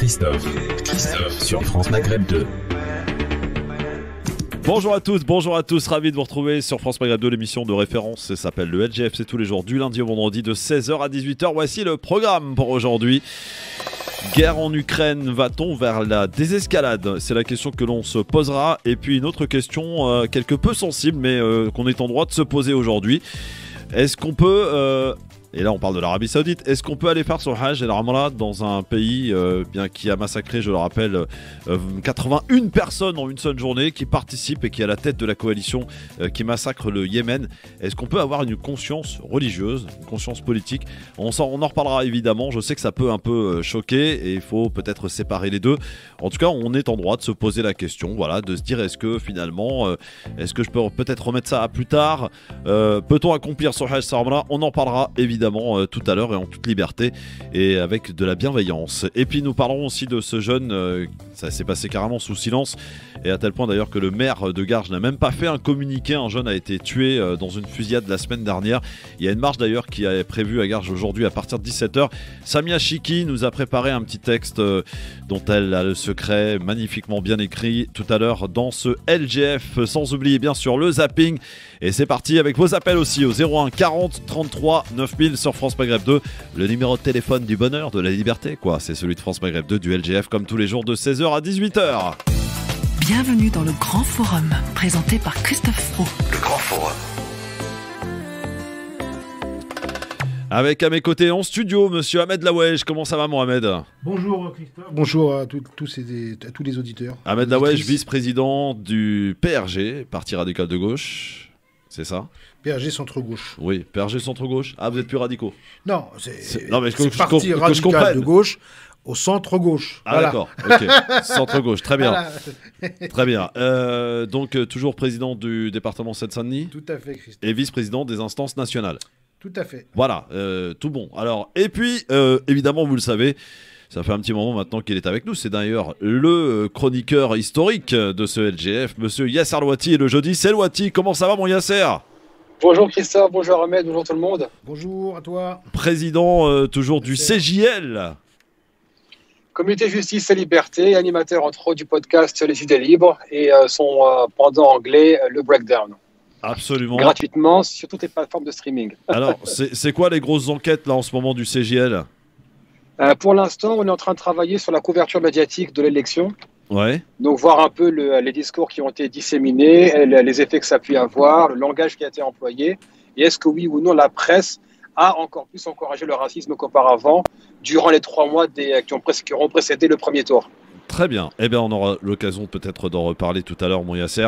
Christophe sur France Maghreb 2. Bonjour à tous, ravi de vous retrouver sur France Maghreb 2, l'émission de référence, ça s'appelle le LGF, c'est tous les jours du lundi au vendredi de 16h à 18h. Voici le programme pour aujourd'hui. Guerre en Ukraine, va-t-on vers la désescalade? C'est la question que l'on se posera. Et puis une autre question quelque peu sensible, mais qu'on est en droit de se poser aujourd'hui. Est-ce qu'on peut... et là on parle de l'Arabie Saoudite. Est-ce qu'on peut aller faire son Hajj et la Ramadan dans un pays bien qui a massacré, je le rappelle, 81 personnes en une seule journée, qui participent et qui est à la tête de la coalition qui massacre le Yémen? Est-ce qu'on peut avoir une conscience religieuse, une conscience politique? On en reparlera évidemment. Je sais que ça peut un peu choquer et il faut peut-être séparer les deux. En tout cas, on est en droit de se poser la question, voilà, de se dire est-ce que finalement, est-ce que je peux peut-être remettre ça à plus tard? Peut-on accomplir son Hajj, sa Ramadan? On en parlera évidemment tout à l'heure et en toute liberté et avec de la bienveillance. Et puis nous parlerons aussi de ce jeune, ça s'est passé carrément sous silence, et à tel point d'ailleurs que le maire de Garges n'a même pas fait un communiqué. Un jeune a été tué dans une fusillade la semaine dernière. Il y a une marche d'ailleurs qui est prévue à Garges aujourd'hui à partir de 17h. Samia Chiki nous a préparé un petit texte dont elle a le secret magnifiquement bien écrit tout à l'heure dans ce LGF, sans oublier bien sûr le zapping. Et c'est parti avec vos appels aussi au 01 40 33 9000 sur France Maghreb 2, le numéro de téléphone du bonheur, de la liberté, quoi. C'est celui de France Maghreb 2 du LGF, comme tous les jours de 16h à 18h. Bienvenue dans le Grand Forum, présenté par Christophe Fro. Le Grand Forum. Avec à mes côtés en studio, monsieur Ahmed Laouej. Comment ça va, Mohamed? Bonjour Christophe. Bonjour à tous les auditeurs. Ahmed Laouej, vice-président du PRG, Parti Radical de Gauche. C'est ça? PRG centre-gauche. Oui, PRG centre-gauche. Ah, vous êtes plus radicaux? Non, non, mais c'est Parti Radical de Gauche au centre-gauche. Ah, voilà. D'accord, ok. Centre-gauche, très bien. Voilà. Très bien. Donc, toujours président du département Seine-Saint-Denis? Tout à fait, Christophe. Et vice-président des instances nationales? Tout à fait. Voilà, tout bon. Alors, et puis, évidemment, vous le savez, ça fait un petit moment maintenant qu'il est avec nous. C'est d'ailleurs le chroniqueur historique de ce LGF, monsieur Yasser Louati. Et le jeudi, c'est Louati. Comment ça va, mon Yasser? Bonjour Christophe, bonjour Ahmed, bonjour tout le monde. Bonjour à toi. Président toujours du CJL. Communauté Justice et Liberté, animateur entre autres du podcast Les Idées Libres et son pendant anglais, le Breakdown. Absolument. Gratuitement sur toutes les plateformes de streaming. Alors, c'est quoi les grosses enquêtes là en ce moment du CJL? Pour l'instant, on est en train de travailler sur la couverture médiatique de l'élection. Ouais. Donc voir un peu les discours qui ont été disséminés, les effets que ça a pu avoir, le langage qui a été employé, et est-ce que oui ou non la presse a encore plus encouragé le racisme qu'auparavant durant les 3 mois qui auront précédé le premier tour. Très bien. Eh bien, on aura l'occasion peut-être d'en reparler tout à l'heure, mon Yasser.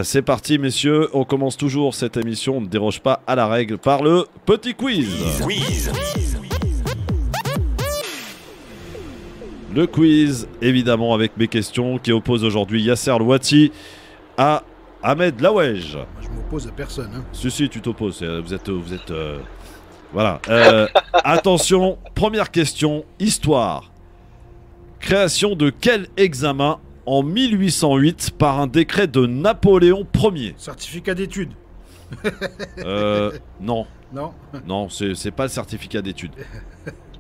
C'est parti, messieurs. On commence toujours cette émission. On ne déroge pas à la règle par le petit quiz. Le quiz, évidemment, avec mes questions qui opposent aujourd'hui Yasser Louati à Ahmed Laouej. Moi, je m'oppose à personne. Hein. Si, tu t'opposes. Vous êtes voilà. Attention, première question, histoire. Création de quel examen en 1808 par un décret de Napoléon Ier? Certificat d'études. Non. Non. Non, c'est pas le certificat d'études.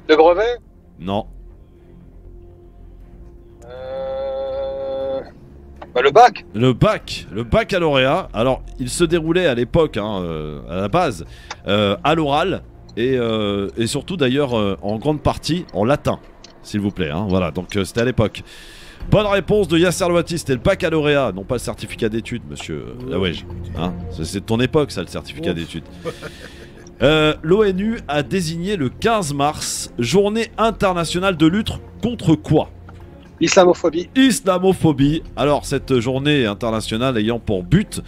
Le brevet? Non. Le bac. Le baccalauréat. Alors, il se déroulait à l'époque, à la base, à l'oral et surtout d'ailleurs en grande partie en latin, s'il vous plaît. Voilà, donc c'était à l'époque. Bonne réponse de Yasser Louati, c'était le baccalauréat, non pas le certificat d'études, monsieur Laouej. C'est de ton époque, ça, le certificat d'études. L'ONU a désigné le 15 mars journée internationale de lutte contre quoi? Islamophobie. Alors, cette journée internationale ayant pour but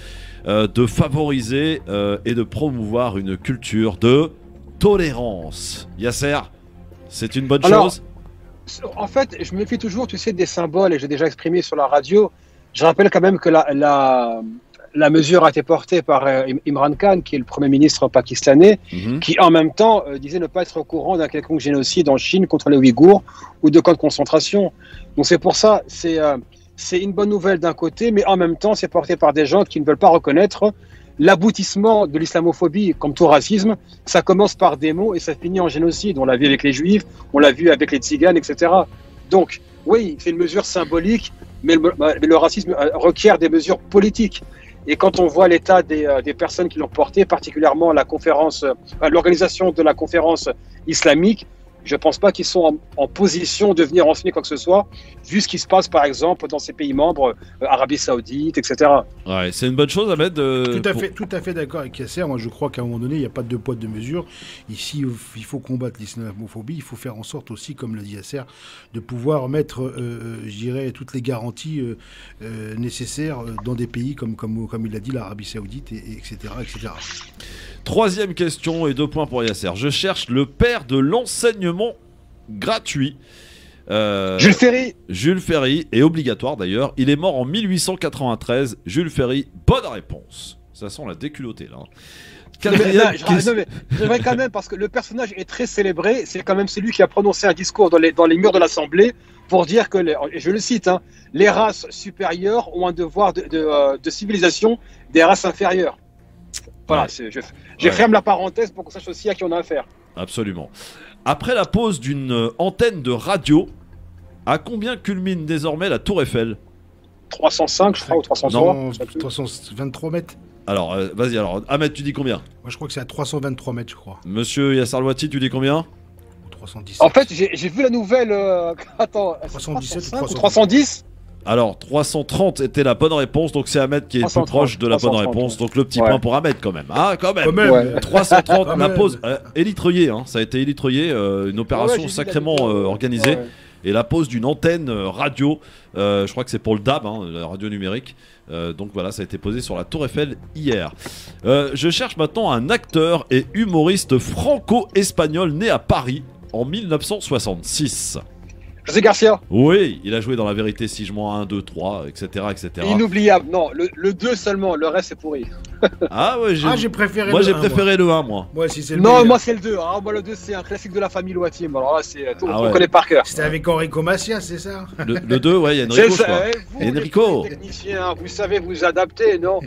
de favoriser et de promouvoir une culture de tolérance. Yasser, c'est une bonne chose? En fait, je me méfie toujours, tu sais, des symboles, et j'ai déjà exprimé sur la radio. Je rappelle quand même que la mesure a été portée par Imran Khan, qui est le Premier ministre pakistanais, qui en même temps disait ne pas être au courant d'un quelconque génocide en Chine contre les Ouïghours ou de camps de concentration. Donc c'est pour ça, c'est une bonne nouvelle d'un côté, mais en même temps c'est porté par des gens qui ne veulent pas reconnaître l'aboutissement de l'islamophobie, comme tout racisme. Ça commence par des mots et ça finit en génocide. On l'a vu avec les Juifs, on l'a vu avec les Tziganes, etc. Donc, oui, c'est une mesure symbolique, mais le racisme requiert des mesures politiques. Et quand on voit l'état des personnes qui l'ont porté, particulièrement l'organisation de la conférence islamique, je ne pense pas qu'ils sont en position de venir enseigner quoi que ce soit, vu ce qui se passe par exemple dans ces pays membres, Arabie Saoudite, etc. Ouais, c'est une bonne chose, Ahmed. Tout à fait d'accord avec Yasser. Moi, je crois qu'à un moment donné, il n'y a pas de deux poids, deux mesures. Ici, il faut combattre l'islamophobie. Il faut faire en sorte aussi, comme le dit Yasser, de pouvoir mettre, je dirais, toutes les garanties nécessaires dans des pays comme il l'a dit, l'Arabie Saoudite, etc., etc. Troisième question et 2 points pour Yasser. Je cherche le père de l'enseignement gratuit. Jules Ferry est obligatoire d'ailleurs. Il est mort en 1893. Jules Ferry, bonne réponse. Ça sent la déculottée là. J'aimerais quand même, parce que le personnage est très célébré, c'est quand même celui qui a prononcé un discours dans les murs de l'Assemblée pour dire que, et je le cite, hein, les races supérieures ont un devoir de civilisation des races inférieures. Voilà, je ferme la parenthèse pour qu'on sache aussi à qui on a affaire. Absolument. Après la pose d'une antenne de radio, à combien culmine désormais la Tour Eiffel ? 305, je crois, ou 303. Non, 323 mètres. Alors, vas-y, Ahmed, tu dis combien ? Moi, je crois que c'est à 323 mètres, je crois. Monsieur Yasser Louati, tu dis combien ? 317. En fait, j'ai vu la nouvelle... Attends, 317 ou 310 ? Alors, 330 était la bonne réponse, donc c'est Ahmed qui est le plus proche de la bonne réponse. Donc le petit point pour Ahmed quand même. Ah, quand même, ouais. 330, la pause élitreillée, hein, ça a été élitreillé, une opération sacrément organisée. Ouais. Et la pose d'une antenne radio, je crois que c'est pour le DAB, hein, la radio numérique. Donc voilà, ça a été posé sur la Tour Eiffel hier. Je cherche maintenant un acteur et humoriste franco-espagnol né à Paris en 1966. José Garcia. Oui, il a joué dans La Vérité si je mens 1, 2, 3, etc. Inoubliable. Non, le 2 seulement, le reste c'est pourri. Ah ouais, j'ai préféré moi, j'ai préféré le 1, moi. Ouais, si c'est le non, moi c'est le 2. Hein. Moi le 2 c'est un classique de la famille Loatim. Alors là, on connaît par cœur. C'était avec Enrico Macias, c'est ça? Le 2, ouais, il y a Enrico, je crois. Enrico. Technicien, vous savez vous adapter, non?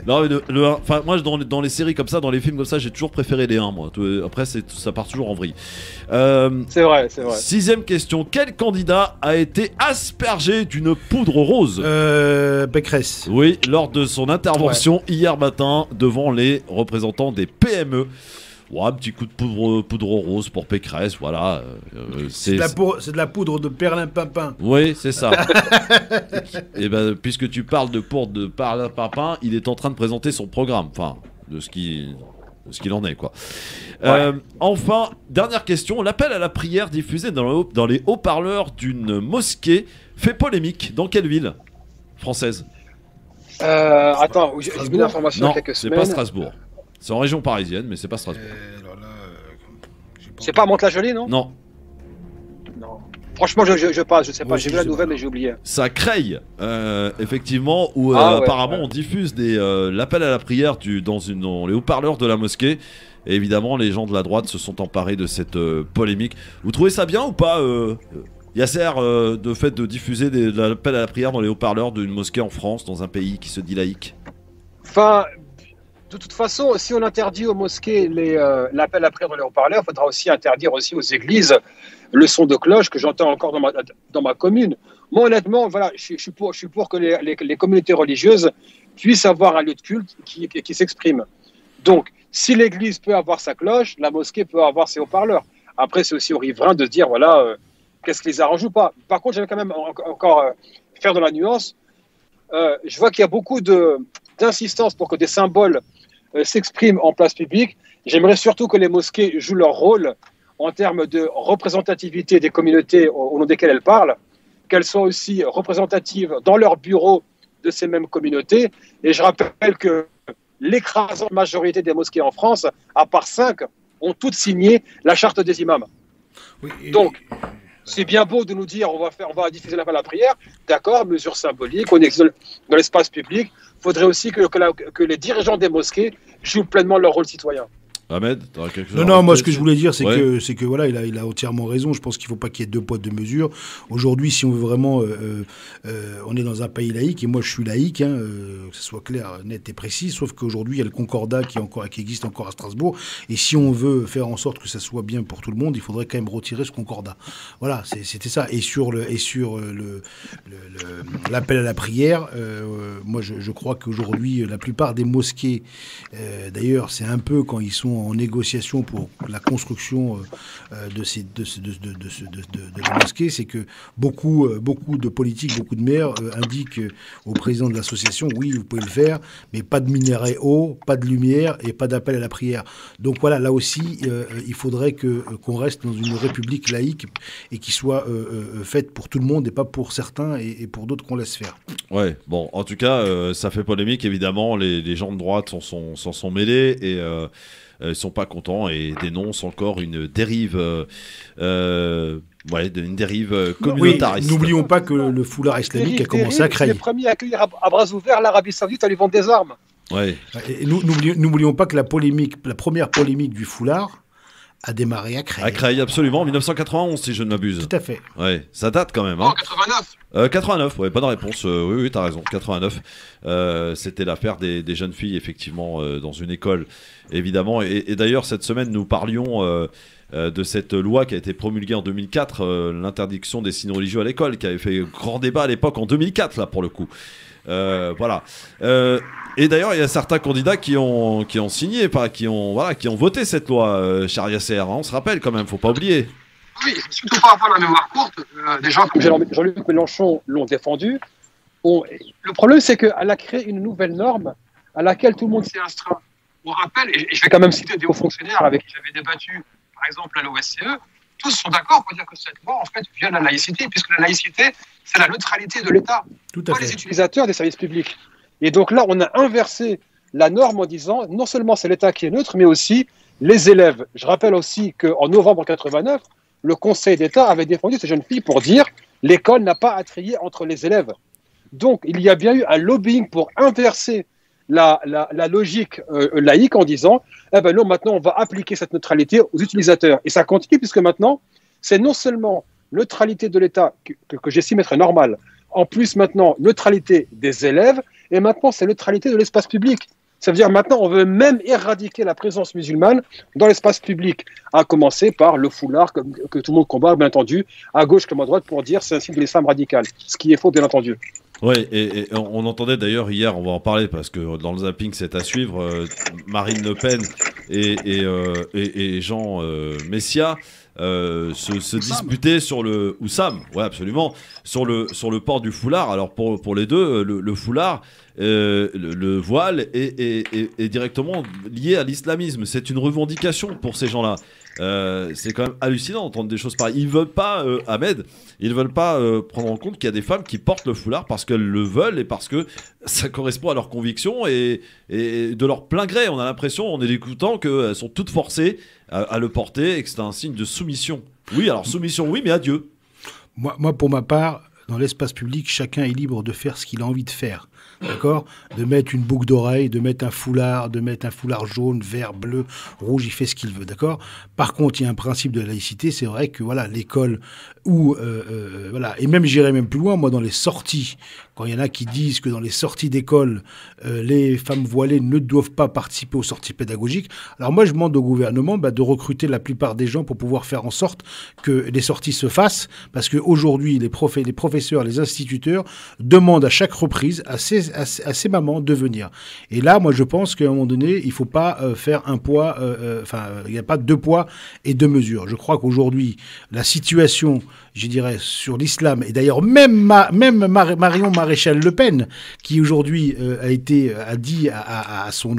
Non, mais le 1, enfin moi dans les séries comme ça, dans les films comme ça, j'ai toujours préféré les 1, moi. Après, ça part toujours en vrille. C'est vrai. 6ème question. Quel candidat a été aspergé d'une poudre rose? Pécresse. Oui, lors de son intervention hier matin devant les représentants des PME. Ouais, un petit coup de poudre rose pour Pécresse, voilà. C'est de la poudre de perlimpinpin. Oui, c'est ça. Et ben, puisque tu parles de poudre de perlimpinpin, il est en train de présenter son programme, enfin, de ce qu'il en est, quoi. Enfin, dernière question. L'appel à la prière diffusé dans les haut-parleurs d'une mosquée fait polémique. Dans quelle ville française? Attends, j'ai vu l'information il y a quelques semaines. C'est pas Strasbourg. C'est en région parisienne, mais c'est pas Strasbourg. C'est pas Mantes-la-Jolie, non? Non. Franchement, je passe, je sais pas. J'ai vu la nouvelle, mais j'ai oublié. Ça Creil, effectivement, où apparemment on diffuse l'appel à la prière dans les haut-parleurs de la mosquée. Et évidemment, les gens de la droite se sont emparés de cette polémique. Vous trouvez ça bien ou pas, Yasser, de fait de diffuser l'appel à la prière dans les haut-parleurs d'une mosquée en France, dans un pays qui se dit laïque? Enfin, de toute façon, si on interdit aux mosquées l'appel à la prière dans les haut-parleurs, il faudra aussi interdire aussi aux églises le son de cloche que j'entends encore dans ma commune. Moi, honnêtement, voilà, je suis pour que les communautés religieuses puissent avoir un lieu de culte qui s'exprime. Donc, si l'église peut avoir sa cloche, la mosquée peut avoir ses haut-parleurs. Après, c'est aussi aux riverains de se dire, voilà, qu'est-ce qui les arrange ou pas. Par contre, j'aime quand même encore faire de la nuance. Je vois qu'il y a beaucoup d'insistance pour que des symboles s'expriment en place publique. J'aimerais surtout que les mosquées jouent leur rôle en termes de représentativité des communautés au nom desquelles elles parlent, qu'elles soient aussi représentatives dans leurs bureaux de ces mêmes communautés. Et je rappelle que l'écrasante majorité des mosquées en France, à part 5, ont toutes signé la charte des imams. Oui, donc, c'est bien beau de nous dire on va diffuser l'appel à la prière, d'accord, mesure symbolique, on est dans l'espace public. Il faudrait aussi que les dirigeants des mosquées jouent pleinement leur rôle citoyen. Ahmed, t'aurais quelque chose Non, à non, rajouter moi ce que je dessus voulais dire, c'est Ouais. que voilà, il a entièrement raison. Je pense qu'il ne faut pas qu'il y ait deux poids, deux mesures. Aujourd'hui, si on veut vraiment, on est dans un pays laïque, et moi je suis laïque, que ce soit clair, net et précis, sauf qu'aujourd'hui il y a le Concordat qui existe encore à Strasbourg, et si on veut faire en sorte que ça soit bien pour tout le monde, il faudrait quand même retirer ce Concordat. Voilà, c'était ça. Et sur l'appel à la prière, moi je crois qu'aujourd'hui la plupart des mosquées, d'ailleurs c'est un peu quand ils sont en négociation pour la construction de la mosquée, c'est que beaucoup de politiques, beaucoup de maires indiquent au président de l'association, oui, vous pouvez le faire, mais pas de minaret haut, pas de lumière et pas d'appel à la prière. Donc voilà, là aussi, il faudrait qu'on reste dans une république laïque et qui soit faite pour tout le monde et pas pour certains et pour d'autres qu'on laisse faire. Ouais, bon, en tout cas, ça fait polémique, évidemment. Les gens de droite s'en sont mêlés et ils sont pas contents et dénoncent encore une dérive, une dérive communautariste. Oui, n'oublions pas que le foulard islamique a commencé à C'est créer. les premiers à accueillir à bras ouverts l'Arabie Saoudite à lui vendre des armes. Ouais. Et n'oublions pas que la première polémique du foulard a démarré à Creil. À Creil, absolument, en 1991, si je ne m'abuse. Tout à fait. Ouais, ça date quand même. En 89. 89, ouais, bonne réponse. Oui, t'as raison. 89. C'était l'affaire des jeunes filles, effectivement, dans une école, évidemment. Et d'ailleurs, cette semaine, nous parlions de cette loi qui a été promulguée en 2004, l'interdiction des signes religieux à l'école, qui avait fait grand débat à l'époque en 2004, là, pour le coup. Voilà. Et d'ailleurs, il y a certains candidats qui ont signé, qui ont voté cette loi, cher Yasser. On se rappelle quand même, faut pas oublier. Oui, surtout par rapport à la mémoire courte, des gens comme Jean-Luc Mélenchon l'ont défendu. Le problème, c'est qu'elle a créé une nouvelle norme à laquelle tout le monde s'est astreint. On rappelle, et je vais quand même citer des hauts fonctionnaires avec qui j'avais débattu, par exemple à l'OSCE, tous sont d'accord pour dire que cette loi, en fait, vient de la laïcité, puisque la laïcité, c'est la neutralité de l'État, pas les utilisateurs des services publics. Et donc là, on a inversé la norme en disant, non seulement c'est l'État qui est neutre, mais aussi les élèves. Je rappelle aussi qu'en novembre 89, le Conseil d'État avait défendu ces jeunes filles pour dire l'école n'a pas à trier entre les élèves. Donc, il y a bien eu un lobbying pour inverser la logique laïque en disant eh ben non, maintenant on va appliquer cette neutralité aux utilisateurs. Et ça continue puisque maintenant, c'est non seulement neutralité de l'État que j'estime être normale, en plus maintenant neutralité des élèves, et maintenant c'est neutralité de l'espace public. Ça veut dire maintenant on veut même éradiquer la présence musulmane dans l'espace public, à commencer par le foulard que tout le monde combat, bien entendu, à gauche comme à droite, pour dire c'est un signe de l'islam radical, ce qui est faux, bien entendu. Oui, et on entendait d'ailleurs hier, on va en parler parce que dans le zapping c'est à suivre, Marine Le Pen et Jean Messia se disputaient sur le Oussam, ouais absolument, sur le port du foulard. Alors pour les deux, le foulard, le voile est directement lié à l'islamisme. C'est une revendication pour ces gens-là. C'est quand même hallucinant d'entendre des choses pareilles. Ils veulent pas, Ahmed, ils veulent pas prendre en compte qu'il y a des femmes qui portent le foulard parce qu'elles le veulent et parce que ça correspond à leurs convictions et de leur plein gré. On a l'impression, en écoutant, qu'elles sont toutes forcées à le porter et que c'est un signe de soumission. Oui, alors soumission, oui, mais à Dieu. Moi, pour ma part, dans l'espace public, chacun est libre de faire ce qu'il a envie de faire. D'accord ? De mettre une boucle d'oreille, de mettre un foulard jaune, vert, bleu, rouge, il fait ce qu'il veut, d'accord ? Par contre, il y a un principe de laïcité, c'est vrai que voilà, l'école où voilà, et même j'irais même plus loin, moi dans les sorties, quand il y en a qui disent que dans les sorties d'école, les femmes voilées ne doivent pas participer aux sorties pédagogiques, alors moi je demande au gouvernement de recruter la plupart des gens pour pouvoir faire en sorte que les sorties se fassent, parce qu'aujourd'hui les professeurs, les instituteurs demandent à chaque reprise à ces mamans de venir. Et là, moi je pense qu'à un moment donné, il ne faut pas faire un poids, il n'y a pas deux poids et deux mesures. Je crois qu'aujourd'hui, la situation, je dirais, sur l'islam, et d'ailleurs même Marion Maréchal Le Pen, qui aujourd'hui a dit à son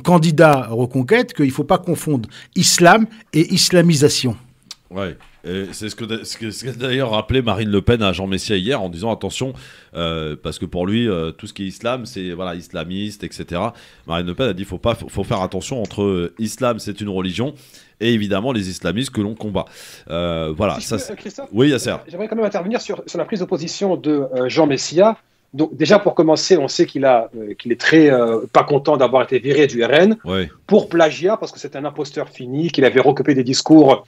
candidat Reconquête qu'il ne faut pas confondre islam et islamisation. Ouais. Et c'est ce qu'a d'ailleurs rappelé Marine Le Pen à Jean Messia hier en disant attention, parce que pour lui, tout ce qui est islam, c'est voilà, islamiste, etc. Marine Le Pen a dit faut faire attention entre islam, c'est une religion, et évidemment les islamistes que l'on combat. Voilà. Si Christophe, oui, Yasser. J'aimerais quand même intervenir sur la prise de position de Jean Messia. Donc déjà pour commencer, on sait qu'il est très pas content d'avoir été viré du RN pour plagiat, parce que c'est un imposteur fini, qu'il avait recopié des discours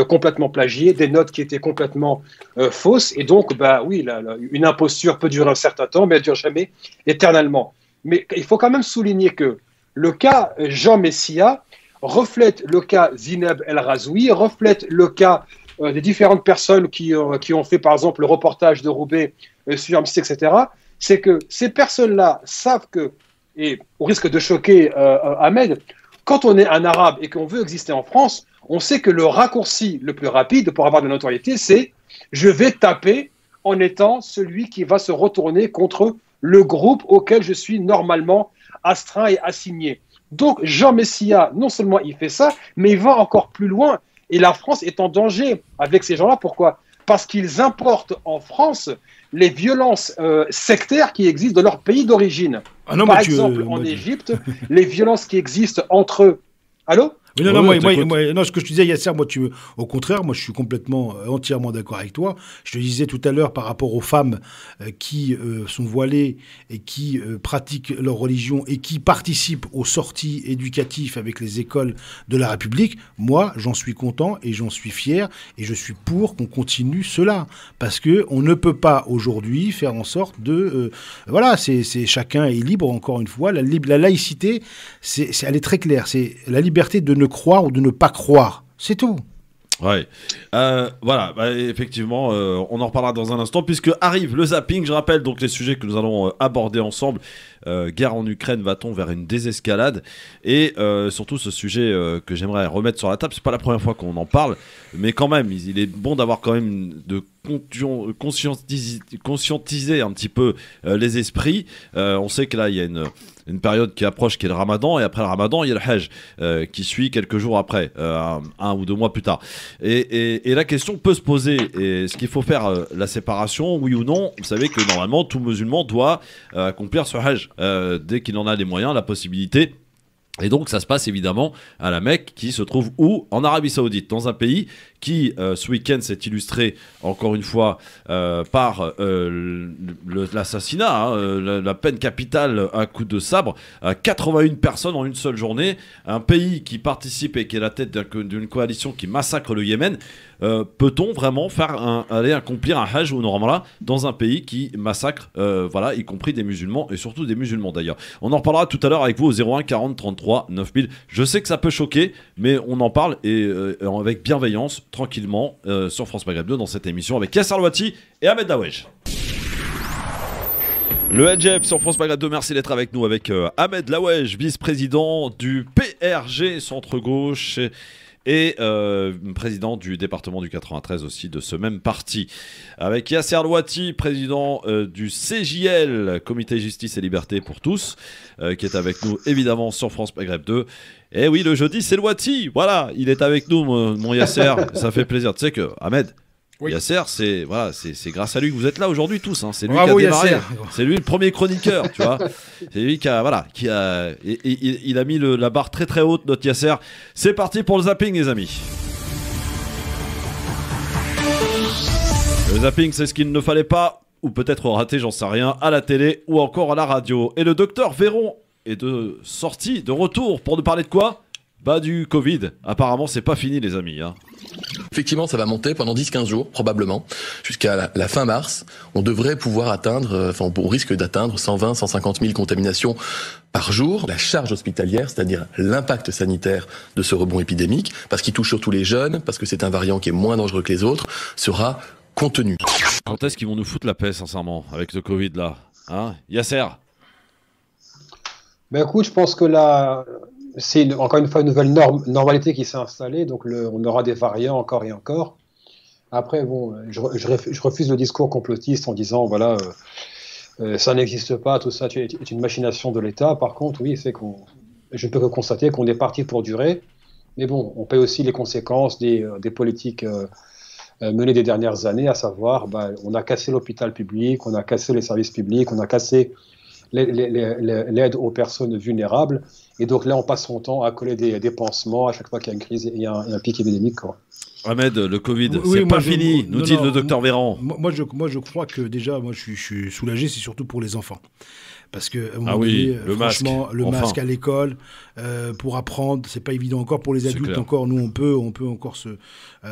complètement plagiés, des notes qui étaient complètement fausses. Et donc, oui, une imposture peut durer un certain temps, mais elle ne dure jamais éternellement. Mais il faut quand même souligner que le cas Jean Messia reflète le cas Zineb El Razoui, reflète le cas des différentes personnes qui ont fait, par exemple, le reportage de Roubaix sur M6, etc. C'est que ces personnes-là savent que, et au risque de choquer Ahmed, quand on est un arabe et qu'on veut exister en France, on sait que le raccourci le plus rapide pour avoir de la notoriété, c'est « je vais taper en étant celui qui va se retourner contre le groupe auquel je suis normalement astreint et assigné ». Donc Jean Messia, non seulement il fait ça, mais il va encore plus loin. Et la France est en danger avec ces gens-là. Pourquoi ? Parce qu'ils importent en France les violences sectaires qui existent dans leur pays d'origine. Par exemple, en Égypte, les violences qui existent entre eux. Allô ? Oui, non, ce que je te disais, Yasser, au contraire, moi, je suis entièrement d'accord avec toi. Je te disais tout à l'heure par rapport aux femmes qui sont voilées et qui pratiquent leur religion et qui participent aux sorties éducatives avec les écoles de la République. Moi, j'en suis content et j'en suis fier et je suis pour qu'on continue cela. Parce qu'on ne peut pas aujourd'hui faire en sorte de... chacun est libre, encore une fois. La laïcité, elle est très claire. C'est la liberté de ne croire ou de ne pas croire. C'est tout. Ouais. Effectivement, on en reparlera dans un instant, puisque arrive le zapping. Je rappelle donc les sujets que nous allons aborder ensemble. Guerre en Ukraine, va-t-on vers une désescalade ? Et surtout ce sujet que j'aimerais remettre sur la table, c'est pas la première fois qu'on en parle, mais quand même, il est bon d'avoir quand même de conscientiser un petit peu les esprits. On sait que là, il y a une période qui approche, qui est le Ramadan, et après le Ramadan, il y a le Hajj qui suit quelques jours après, 1 ou 2 mois plus tard. Et la question peut se poser, est-ce qu'il faut faire la séparation, oui ou non ? Vous savez que normalement, tout musulman doit accomplir ce Hajj dès qu'il en a les moyens, la possibilité. Et donc ça se passe évidemment à la Mecque, qui se trouve où ? En Arabie Saoudite, dans un pays qui ce week-end s'est illustré encore une fois par l'assassinat, la peine capitale à coups de sabre, 81 personnes en une seule journée, un pays qui participe et qui est la tête d'une coalition qui massacre le Yémen. Peut-on vraiment aller accomplir un Hajj ou normalement dans un pays qui massacre, y compris des musulmans et surtout des musulmans d'ailleurs. On en reparlera tout à l'heure avec vous au 01 40 33 9000. Je sais que ça peut choquer, mais on en parle et avec bienveillance, tranquillement, sur France Maghreb 2 dans cette émission avec Yasser Louati et Ahmed Dawesh. Le LGF sur France Maghreb 2, merci d'être avec nous avec Ahmed Laouej, vice-président du PRG Centre-Gauche et président du département du 93 aussi de ce même parti. Avec Yasser Louati, président du CJL, Comité Justice et Liberté pour tous, qui est avec nous évidemment sur France Maghreb 2. Et oui, le jeudi, c'est Louati, voilà, il est avec nous, mon Yasser, ça fait plaisir. Tu sais que, Ahmed, oui. Yasser, c'est grâce à lui que vous êtes là aujourd'hui tous. Hein. C'est lui qui a démarré. C'est lui le premier chroniqueur, tu vois. C'est lui il a mis la barre très très haute, notre Yasser. C'est parti pour le zapping, les amis. Le zapping, c'est ce qu'il ne fallait pas, ou peut-être rater, j'en sais rien, à la télé ou encore à la radio. Et le docteur Véron est de sortie, de retour, pour nous parler de quoi ? Du Covid. Apparemment, c'est pas fini, les amis. Hein. Effectivement, ça va monter pendant 10-15 jours, probablement. Jusqu'à la fin mars, on devrait pouvoir atteindre, on risque d'atteindre 120-150 000 contaminations par jour. La charge hospitalière, c'est-à-dire l'impact sanitaire de ce rebond épidémique, parce qu'il touche surtout les jeunes, parce que c'est un variant qui est moins dangereux que les autres, sera contenu. Quand est-ce qu'ils vont nous foutre la paix, sincèrement, avec ce Covid, là, hein, Yasser ? Écoute, je pense que là... C'est encore une fois une nouvelle normalité qui s'est installée, donc on aura des variants encore et encore. Après, je refuse le discours complotiste en disant, ça n'existe pas, tout ça est une machination de l'État. Par contre, oui, je ne peux que constater qu'on est parti pour durer, mais bon, on paie aussi les conséquences des politiques menées des dernières années, à savoir, on a cassé l'hôpital public, on a cassé les services publics, on a cassé l'aide aux personnes vulnérables. Et donc là, on passe son temps à coller des pansements à chaque fois qu'il y a une crise et un pic épidémique, quoi. Ahmed, le Covid, Oui, c'est pas fini, nous dit le docteur Véran. Moi, je crois que déjà, moi, je suis soulagé, c'est surtout pour les enfants. Parce que, le masque à l'école, pour apprendre, c'est pas évident encore pour les adultes. Encore, nous, on peut encore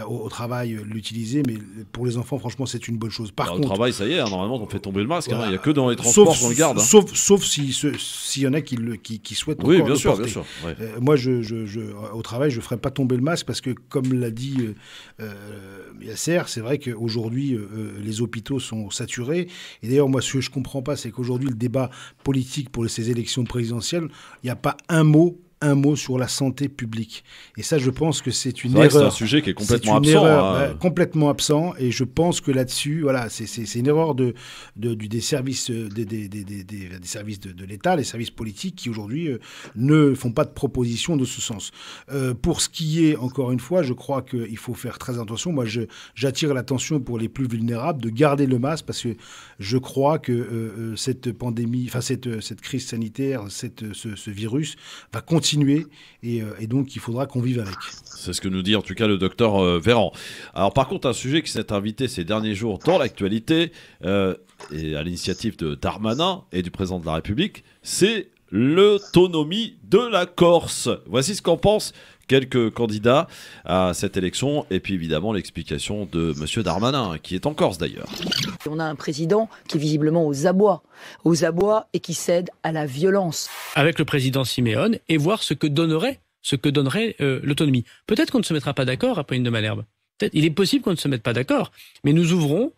au travail l'utiliser, mais pour les enfants, franchement, c'est une bonne chose. Par contre, au travail, ça y est, normalement, on fait tomber le masque. Voilà. Il n'y a que dans les transports qu'on le garde. Sauf s'il y en a qui souhaitent encore le porter. Bien sûr. Ouais. Moi, au travail, je ferai pas tomber le masque parce que, comme l'a dit Yasser, c'est vrai qu'aujourd'hui, les hôpitaux sont saturés. Et d'ailleurs, moi, ce que je comprends pas, c'est qu'aujourd'hui, le débat politique pour ces élections présidentielles, il n'y a pas un mot sur la santé publique. Et ça, je pense que c'est une erreur. C'est un sujet qui est complètement absent. Complètement absent. Et je pense que là-dessus, voilà, c'est une erreur des services, des services de l'État, les services politiques qui aujourd'hui ne font pas de propositions de ce sens. Pour ce qui est, encore une fois, je crois qu'il faut faire très attention. Moi, j'attire l'attention pour les plus vulnérables de garder le masque parce que je crois que cette pandémie, enfin cette crise sanitaire, ce virus va continuer et donc il faudra qu'on vive avec. C'est ce que nous dit en tout cas le docteur Véran. Alors par contre, un sujet qui s'est invité ces derniers jours dans l'actualité et à l'initiative de Darmanin et du président de la République, c'est l'autonomie de la Corse. Voici ce qu'en pensent quelques candidats à cette élection et puis évidemment l'explication de M. Darmanin, qui est en Corse d'ailleurs. On a un président qui est visiblement aux abois et qui cède à la violence. Avec le président Siméone et voir ce que donnerait l'autonomie. Peut-être qu'on ne se mettra pas d'accord à Pauline de Malherbe. Il est possible qu'on ne se mette pas d'accord, mais nous ouvrons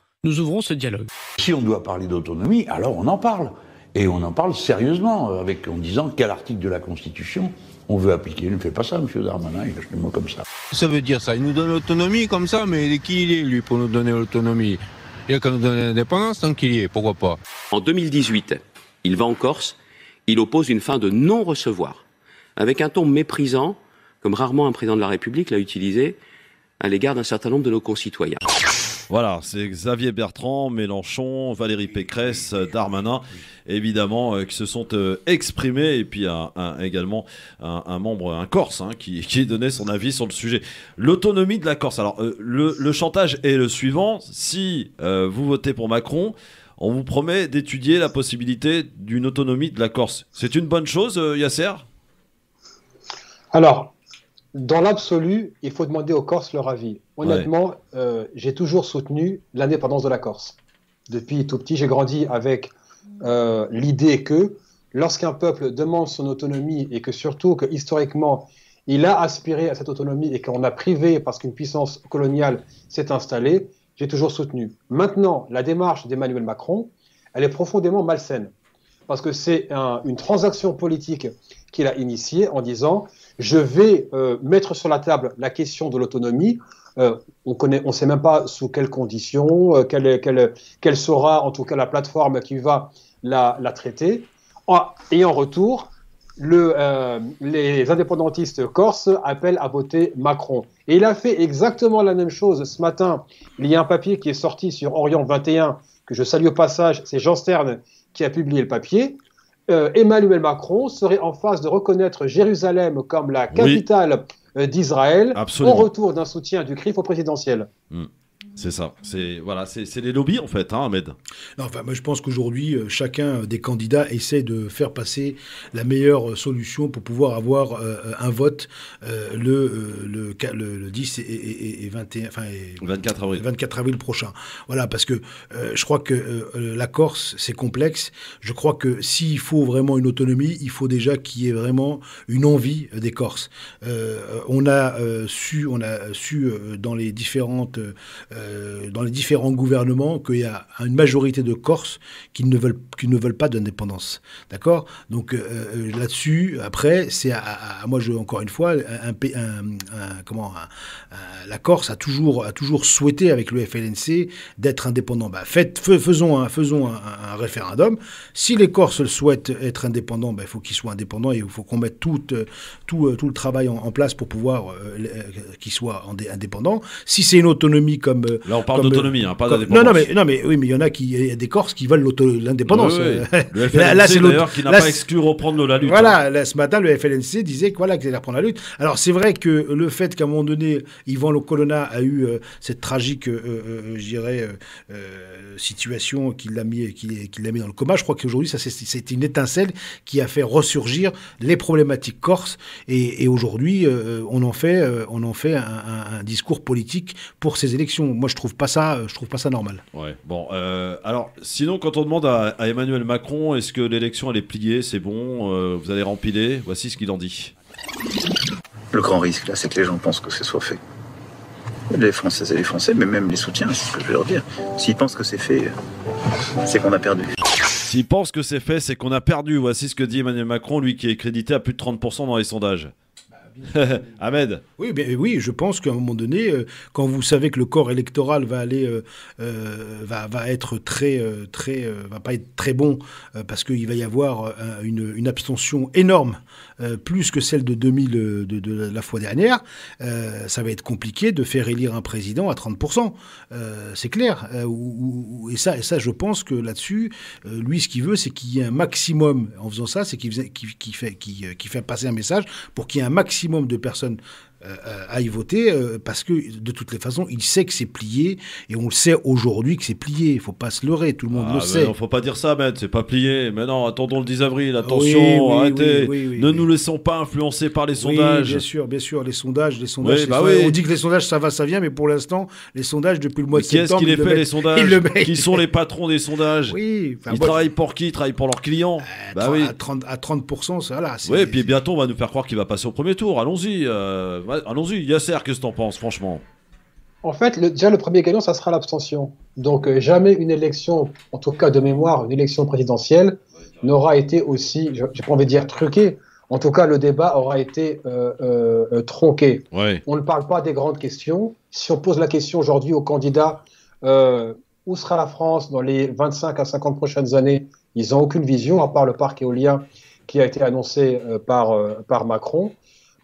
ce dialogue. Si on doit parler d'autonomie, alors on en parle. Et on en parle sérieusement, en disant quel article de la Constitution on veut appliquer. Il ne fait pas ça, M. Darmanin, il lâche les mots comme ça. Ça veut dire ça, il nous donne l'autonomie comme ça, mais qui il est, lui, pour nous donner l'autonomie? Il a qu'à nous donner l'indépendance tant qu'il y est, pourquoi pas? En 2018, il va en Corse, il oppose une fin de non-recevoir, avec un ton méprisant, comme rarement un président de la République l'a utilisé, à l'égard d'un certain nombre de nos concitoyens. Voilà, c'est Xavier Bertrand, Mélenchon, Valérie Pécresse, Darmanin, évidemment, qui se sont exprimés, et puis également un membre, un Corse, qui donnait son avis sur le sujet. L'autonomie de la Corse. Alors, le chantage est le suivant. Si vous votez pour Macron, on vous promet d'étudier la possibilité d'une autonomie de la Corse. C'est une bonne chose, Yasser ? Alors, dans l'absolu, il faut demander aux Corses leur avis. Honnêtement, j'ai toujours soutenu l'indépendance de la Corse. Depuis tout petit, j'ai grandi avec l'idée que lorsqu'un peuple demande son autonomie et que surtout que historiquement, il a aspiré à cette autonomie et qu'on a privé parce qu'une puissance coloniale s'est installée, j'ai toujours soutenu. Maintenant, la démarche d'Emmanuel Macron, elle est profondément malsaine parce que c'est une transaction politique qu'il a initiée en disant « je vais mettre sur la table la question de l'autonomie ». On ne sait même pas sous quelles conditions, quelle sera en tout cas la plateforme qui va la traiter. Et en retour, les indépendantistes corses appellent à voter Macron. Et il a fait exactement la même chose ce matin. Il y a un papier qui est sorti sur Orient 21, que je salue au passage, c'est Jean Stern qui a publié le papier. Emmanuel Macron serait en phase de reconnaître Jérusalem comme la capitale d'Israël. Absolument. En retour d'un soutien du CRIF au présidentiel. C'est ça, c'est les lobbies en fait, Ahmed. Non, enfin, moi je pense qu'aujourd'hui, chacun des candidats essaie de faire passer la meilleure solution pour pouvoir avoir un vote le 10 et 24 avril prochain. Voilà, parce que je crois que la Corse, c'est complexe. Je crois que s'il faut vraiment une autonomie, il faut déjà qu'il y ait vraiment une envie des Corses. On a su dans les différents gouvernements qu'il y a une majorité de Corses qui ne veulent pas d'indépendance. D'accord ? Donc là-dessus, après, c'est moi, encore une fois, la Corse a toujours souhaité avec le FLNC d'être indépendant. Faisons un référendum. Si les Corses souhaitent être indépendants, il faut qu'ils soient indépendants et il faut qu'on mette tout le travail en place pour pouvoir qu'ils soient indépendants. Si c'est une autonomie comme Là, on parle d'autonomie, pas d'indépendance. Non, mais oui, mais il y en a il y a des Corses qui veulent l'indépendance. Oui. Le FLNC, d'ailleurs, qui n'a pas exclu reprendre la lutte. Voilà, là, ce matin, le FLNC disait qu'ils allaient reprendre la lutte. Alors, c'est vrai que le fait qu'à un moment donné, Yvan Le Colonna a eu cette tragique, je dirais, situation qui l'a mis dans le coma, je crois qu'aujourd'hui, c'est une étincelle qui a fait ressurgir les problématiques corses. Et aujourd'hui, on en fait un discours politique pour ces élections. Moi, je trouve pas ça normal. Ouais. Bon, alors, sinon, quand on demande à Emmanuel Macron, est-ce que l'élection elle est pliée, c'est bon, vous allez rempiler, voici ce qu'il en dit. Le grand risque, là, c'est que les gens pensent que ce soit fait. Les Françaises et les Français, mais même les soutiens, c'est ce que je vais leur dire. S'ils pensent que c'est fait, c'est qu'on a perdu. S'ils pensent que c'est fait, c'est qu'on a perdu. Voici ce que dit Emmanuel Macron, lui qui est crédité à plus de 30% dans les sondages. Ahmed. Oui, je pense qu'à un moment donné, quand vous savez que le corps électoral va être va pas être très bon parce qu'il va y avoir une abstention énorme, plus que celle de 2000 de la fois dernière, ça va être compliqué de faire élire un président à 30%. C'est clair. Et ça, je pense que là-dessus, lui, ce qu'il veut, c'est qu'il y ait un maximum. En faisant ça, c'est qu'il fait passer un message pour qu'il y ait un maximum de personnes à y voter parce que de toutes les façons il sait que c'est plié et on le sait aujourd'hui que c'est plié, il faut pas se leurrer, tout le monde le sait. Non, faut pas dire ça, Ahmed, c'est pas plié. Mais non, attendons le 10 avril, attention, arrêtez, ne nous laissons pas influencer par les sondages. Bien sûr, les sondages on dit que les sondages ça va, ça vient, mais pour l'instant les sondages depuis le mois de septembre, qui est-ce qui les fait les sondages, qui sont les patrons des sondages? Ils travaillent pour qui? Ils travaillent pour leurs clients. À 30%, ça là. Oui, et puis bientôt on va nous faire croire qu'il va passer au premier tour. Allons-y, Yasser, qu'est-ce que t'en penses, franchement? En fait, déjà, le premier gagnant, ça sera l'abstention. Donc, jamais une élection, en tout cas de mémoire, une élection présidentielle, n'aura été aussi, j'ai pas envie de dire truquée. En tout cas, le débat aura été tronqué. Ouais. On ne parle pas des grandes questions. Si on pose la question aujourd'hui aux candidats, où sera la France dans les 25 à 50 prochaines années, ils n'ont aucune vision, à part le parc éolien qui a été annoncé par Macron.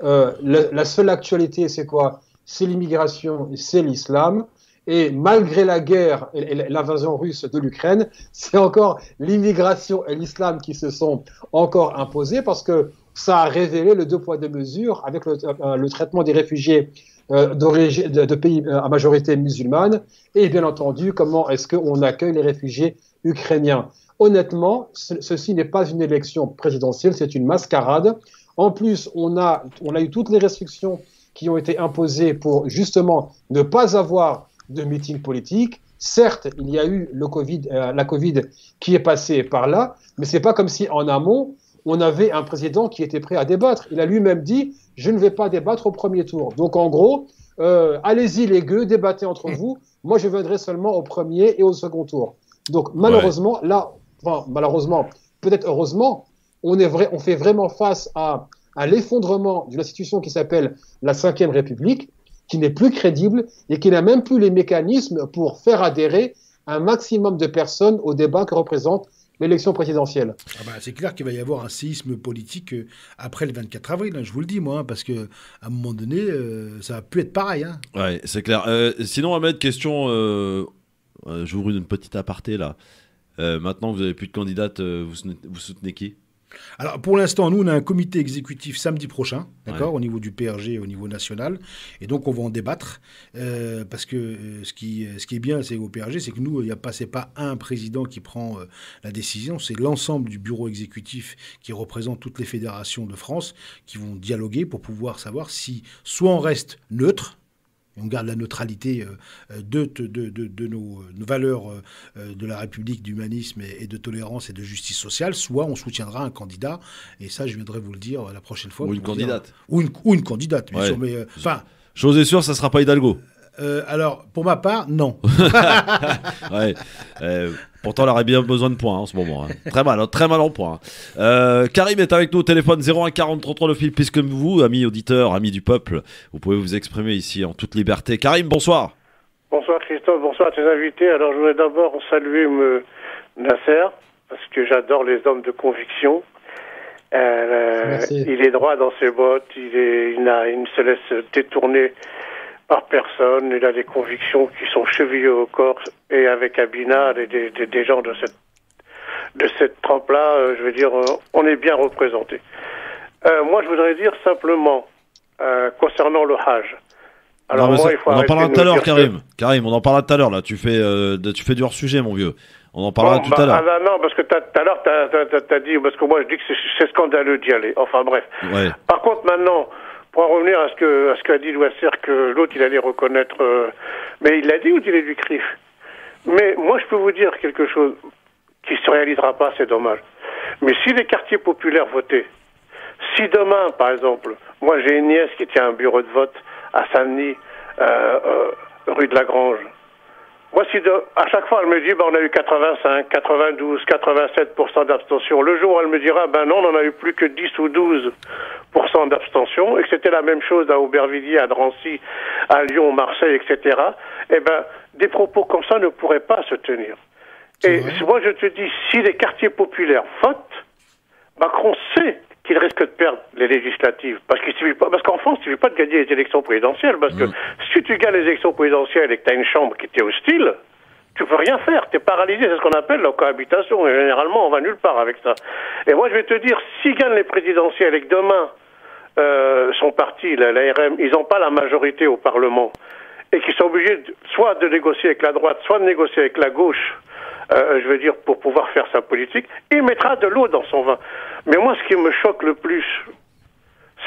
La seule actualité, c'est quoi? C'est l'immigration, c'est l'islam. Et malgré la guerre et l'invasion russe de l'Ukraine, c'est encore l'immigration et l'islam qui se sont encore imposés parce que ça a révélé le 2 poids 2 mesures avec le traitement des réfugiés de pays à majorité musulmane et bien entendu comment est-ce qu'on accueille les réfugiés ukrainiens. Honnêtement, ceci n'est pas une élection présidentielle, c'est une mascarade. En plus, on a eu toutes les restrictions qui ont été imposées pour justement ne pas avoir de meeting politique. Certes, il y a eu la Covid qui est passée par là, mais c'est pas comme si en amont, on avait un président qui était prêt à débattre. Il a lui-même dit « je ne vais pas débattre au premier tour ». Donc en gros, allez-y les gueux, débattez entre vous. Moi, je viendrai seulement au premier et au second tour. Donc malheureusement, peut-être heureusement, on fait vraiment face à l'effondrement d'une institution qui s'appelle la Ve République, qui n'est plus crédible et qui n'a même plus les mécanismes pour faire adhérer un maximum de personnes au débat que représente l'élection présidentielle. C'est clair qu'il va y avoir un séisme politique après le 24 avril, je vous le dis moi, parce qu'à un moment donné, ça va plus être pareil. Ouais, c'est clair. Sinon, Ahmed, question, j'ouvre une petite aparté là. Maintenant que vous n'avez plus de candidate, vous soutenez qui? Alors, pour l'instant, nous, on a un comité exécutif samedi prochain, d'accord, au niveau du PRG, au niveau national. Et donc, on va en débattre. Parce que ce qui est bien, c'est au PRG, c'est que nous, c'est pas un président qui prend la décision, c'est l'ensemble du bureau exécutif qui représente toutes les fédérations de France qui vont dialoguer pour pouvoir savoir si soit on reste neutre, et on garde la neutralité de nos valeurs de la République, d'humanisme et de tolérance et de justice sociale, soit on soutiendra un candidat, et ça je viendrai vous le dire la prochaine fois. Ou une candidate. Ou une candidate, bien sûr. Mais, chose est sûre, ça ne sera pas Hidalgo. Alors, pour ma part, non. Pourtant, elle aurait bien besoin de points en ce moment. Très mal en points. Karim est avec nous au téléphone 01 40 33 le fil, puisque vous, amis auditeurs, amis du peuple, vous pouvez vous exprimer ici en toute liberté. Karim, bonsoir. Bonsoir Christophe, bonsoir à tes invités. Alors, je voudrais d'abord saluer Nasser, parce que j'adore les hommes de conviction. Il est droit dans ses bottes, il ne se laisse détourner par personne. Il a des convictions qui sont chevillées au corps. Et avec Abina, des gens de cette trempe-là, je veux dire, on est bien représentés. Moi, je voudrais dire simplement, concernant le Hajj. Alors non, moi, il faut on en parlera tout à l'heure, Karim. Que... Karim, on en parlera tout à l'heure, là. Tu fais du hors-sujet, mon vieux. On en parlera tout à l'heure. Non, parce que tout à l'heure, t'as dit, parce que moi, je dis que c'est scandaleux d'y aller. Enfin, bref. Ouais. Par contre, maintenant, pour en revenir à ce qu'a dit Louasser, que l'autre, il allait reconnaître... mais il l'a dit ou il est du CRIF? Mais moi, je peux vous dire quelque chose qui ne se réalisera pas, c'est dommage. Mais si les quartiers populaires votaient, si demain, par exemple, moi, j'ai une nièce qui tient un bureau de vote à Saint-Denis, rue de la Grange. Moi, à chaque fois, elle me dit, on a eu 85, 92, 87% d'abstention. Le jour où elle me dira, non, on n'en a eu plus que 10 ou 12% d'abstention, et que c'était la même chose à Aubervilliers, à Drancy, à Lyon, Marseille, etc., des propos comme ça ne pourraient pas se tenir. Et moi, je te dis, si les quartiers populaires votent, Macron sait qu'il risque de perdre les législatives. Parce qu'en France, il ne suffit pas de gagner les élections présidentielles. Parce que si tu gagnes les élections présidentielles et que tu as une chambre qui t'est hostile, tu peux rien faire. Tu es paralysé. C'est ce qu'on appelle la cohabitation. Et généralement, on va nulle part avec ça. Et moi, je vais te dire, s'ils gagnent les présidentielles et que demain, son parti, l'ARM, ils n'ont pas la majorité au Parlement et qu'ils sont obligés soit de négocier avec la droite, soit de négocier avec la gauche, je veux dire, pour pouvoir faire sa politique, il mettra de l'eau dans son vin. Mais moi, ce qui me choque le plus,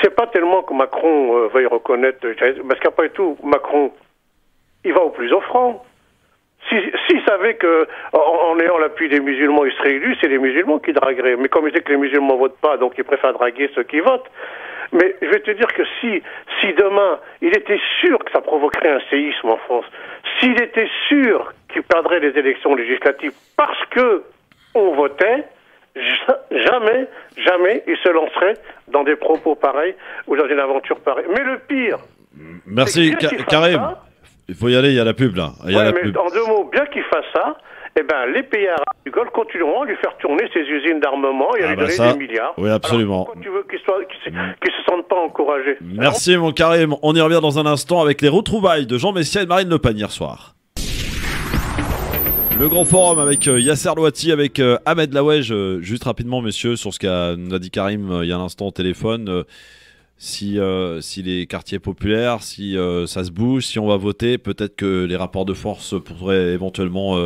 c'est pas tellement que Macron veuille reconnaître, parce qu'après tout, Macron, il va au plus offrant. S'il savait que, en ayant l'appui des musulmans, il serait élu, c'est les musulmans qui dragueraient. Mais comme il sait que les musulmans votent pas, donc il préfère draguer ceux qui votent. Mais je vais te dire que si demain, il était sûr que ça provoquerait un séisme en France, s'il était sûr qu'il perdrait les élections législatives parce que on votait, jamais il se lancerait dans des propos pareils ou dans une aventure pareille. Mais le pire... Merci, Karim. Il faut y aller, il y a la pub, là. En 2 mots, bien qu'il fasse ça, les pays arabes du Golfe continueront à lui faire tourner ses usines d'armement et à lui donner des milliards. Oui, absolument. Alors, pourquoi tu veux qu'ils se sentent pas encouragés? Merci, mon Karim. On y revient dans un instant avec les retrouvailles de Jean Messia et de Marine Le Pen hier soir. Le grand forum avec Yasser Louati, avec Ahmed Laouej. Juste rapidement, messieurs, sur ce qu'a nous a dit Karim il y a un instant au téléphone. Si les quartiers populaires, si ça se bouge, si on va voter, peut-être que les rapports de force pourraient éventuellement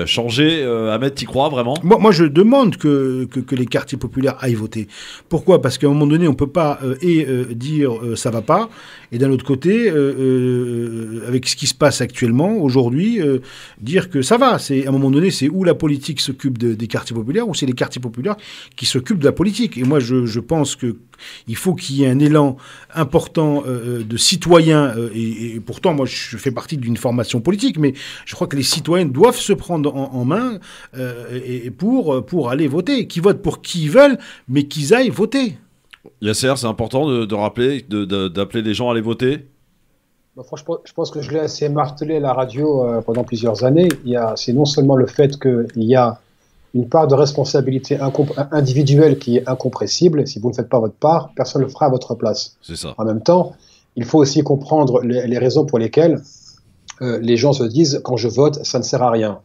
changer. Ahmed, t'y crois vraiment? Moi, je demande que les quartiers populaires aillent voter. Pourquoi? Parce qu'à un moment donné, on ne peut pas dire ça va pas, et d'un autre côté, avec ce qui se passe actuellement, aujourd'hui, dire que ça va. À un moment donné, c'est où la politique s'occupe des quartiers populaires, ou c'est les quartiers populaires qui s'occupent de la politique. Et moi, je pense qu'il faut qu'il y ait un élan important de citoyens, et pourtant, moi, je fais partie d'une formation politique, mais je crois que les citoyens doivent se prendre en main et pour aller voter. Qu'ils votent pour qui ils veulent, mais qu'ils aillent voter. Yasser, c'est important de rappeler, d'appeler les gens à aller voter? Franchement, je pense que je l'ai assez martelé à la radio pendant plusieurs années. C'est non seulement le fait qu'il y a une part de responsabilité individuelle qui est incompressible. Si vous ne faites pas votre part, personne ne le fera à votre place. C'est ça. En même temps, il faut aussi comprendre les raisons pour lesquelles les gens se disent « quand je vote, ça ne sert à rien ».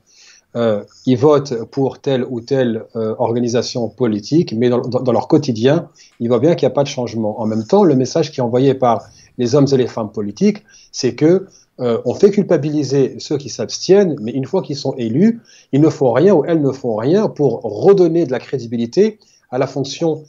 Ils votent pour telle ou telle organisation politique, mais dans leur quotidien, ils voient bien qu'il n'y a pas de changement. En même temps, le message qui est envoyé par les hommes et les femmes politiques, c'est que on fait culpabiliser ceux qui s'abstiennent, mais une fois qu'ils sont élus, ils ne font rien ou elles ne font rien pour redonner de la crédibilité à la fonction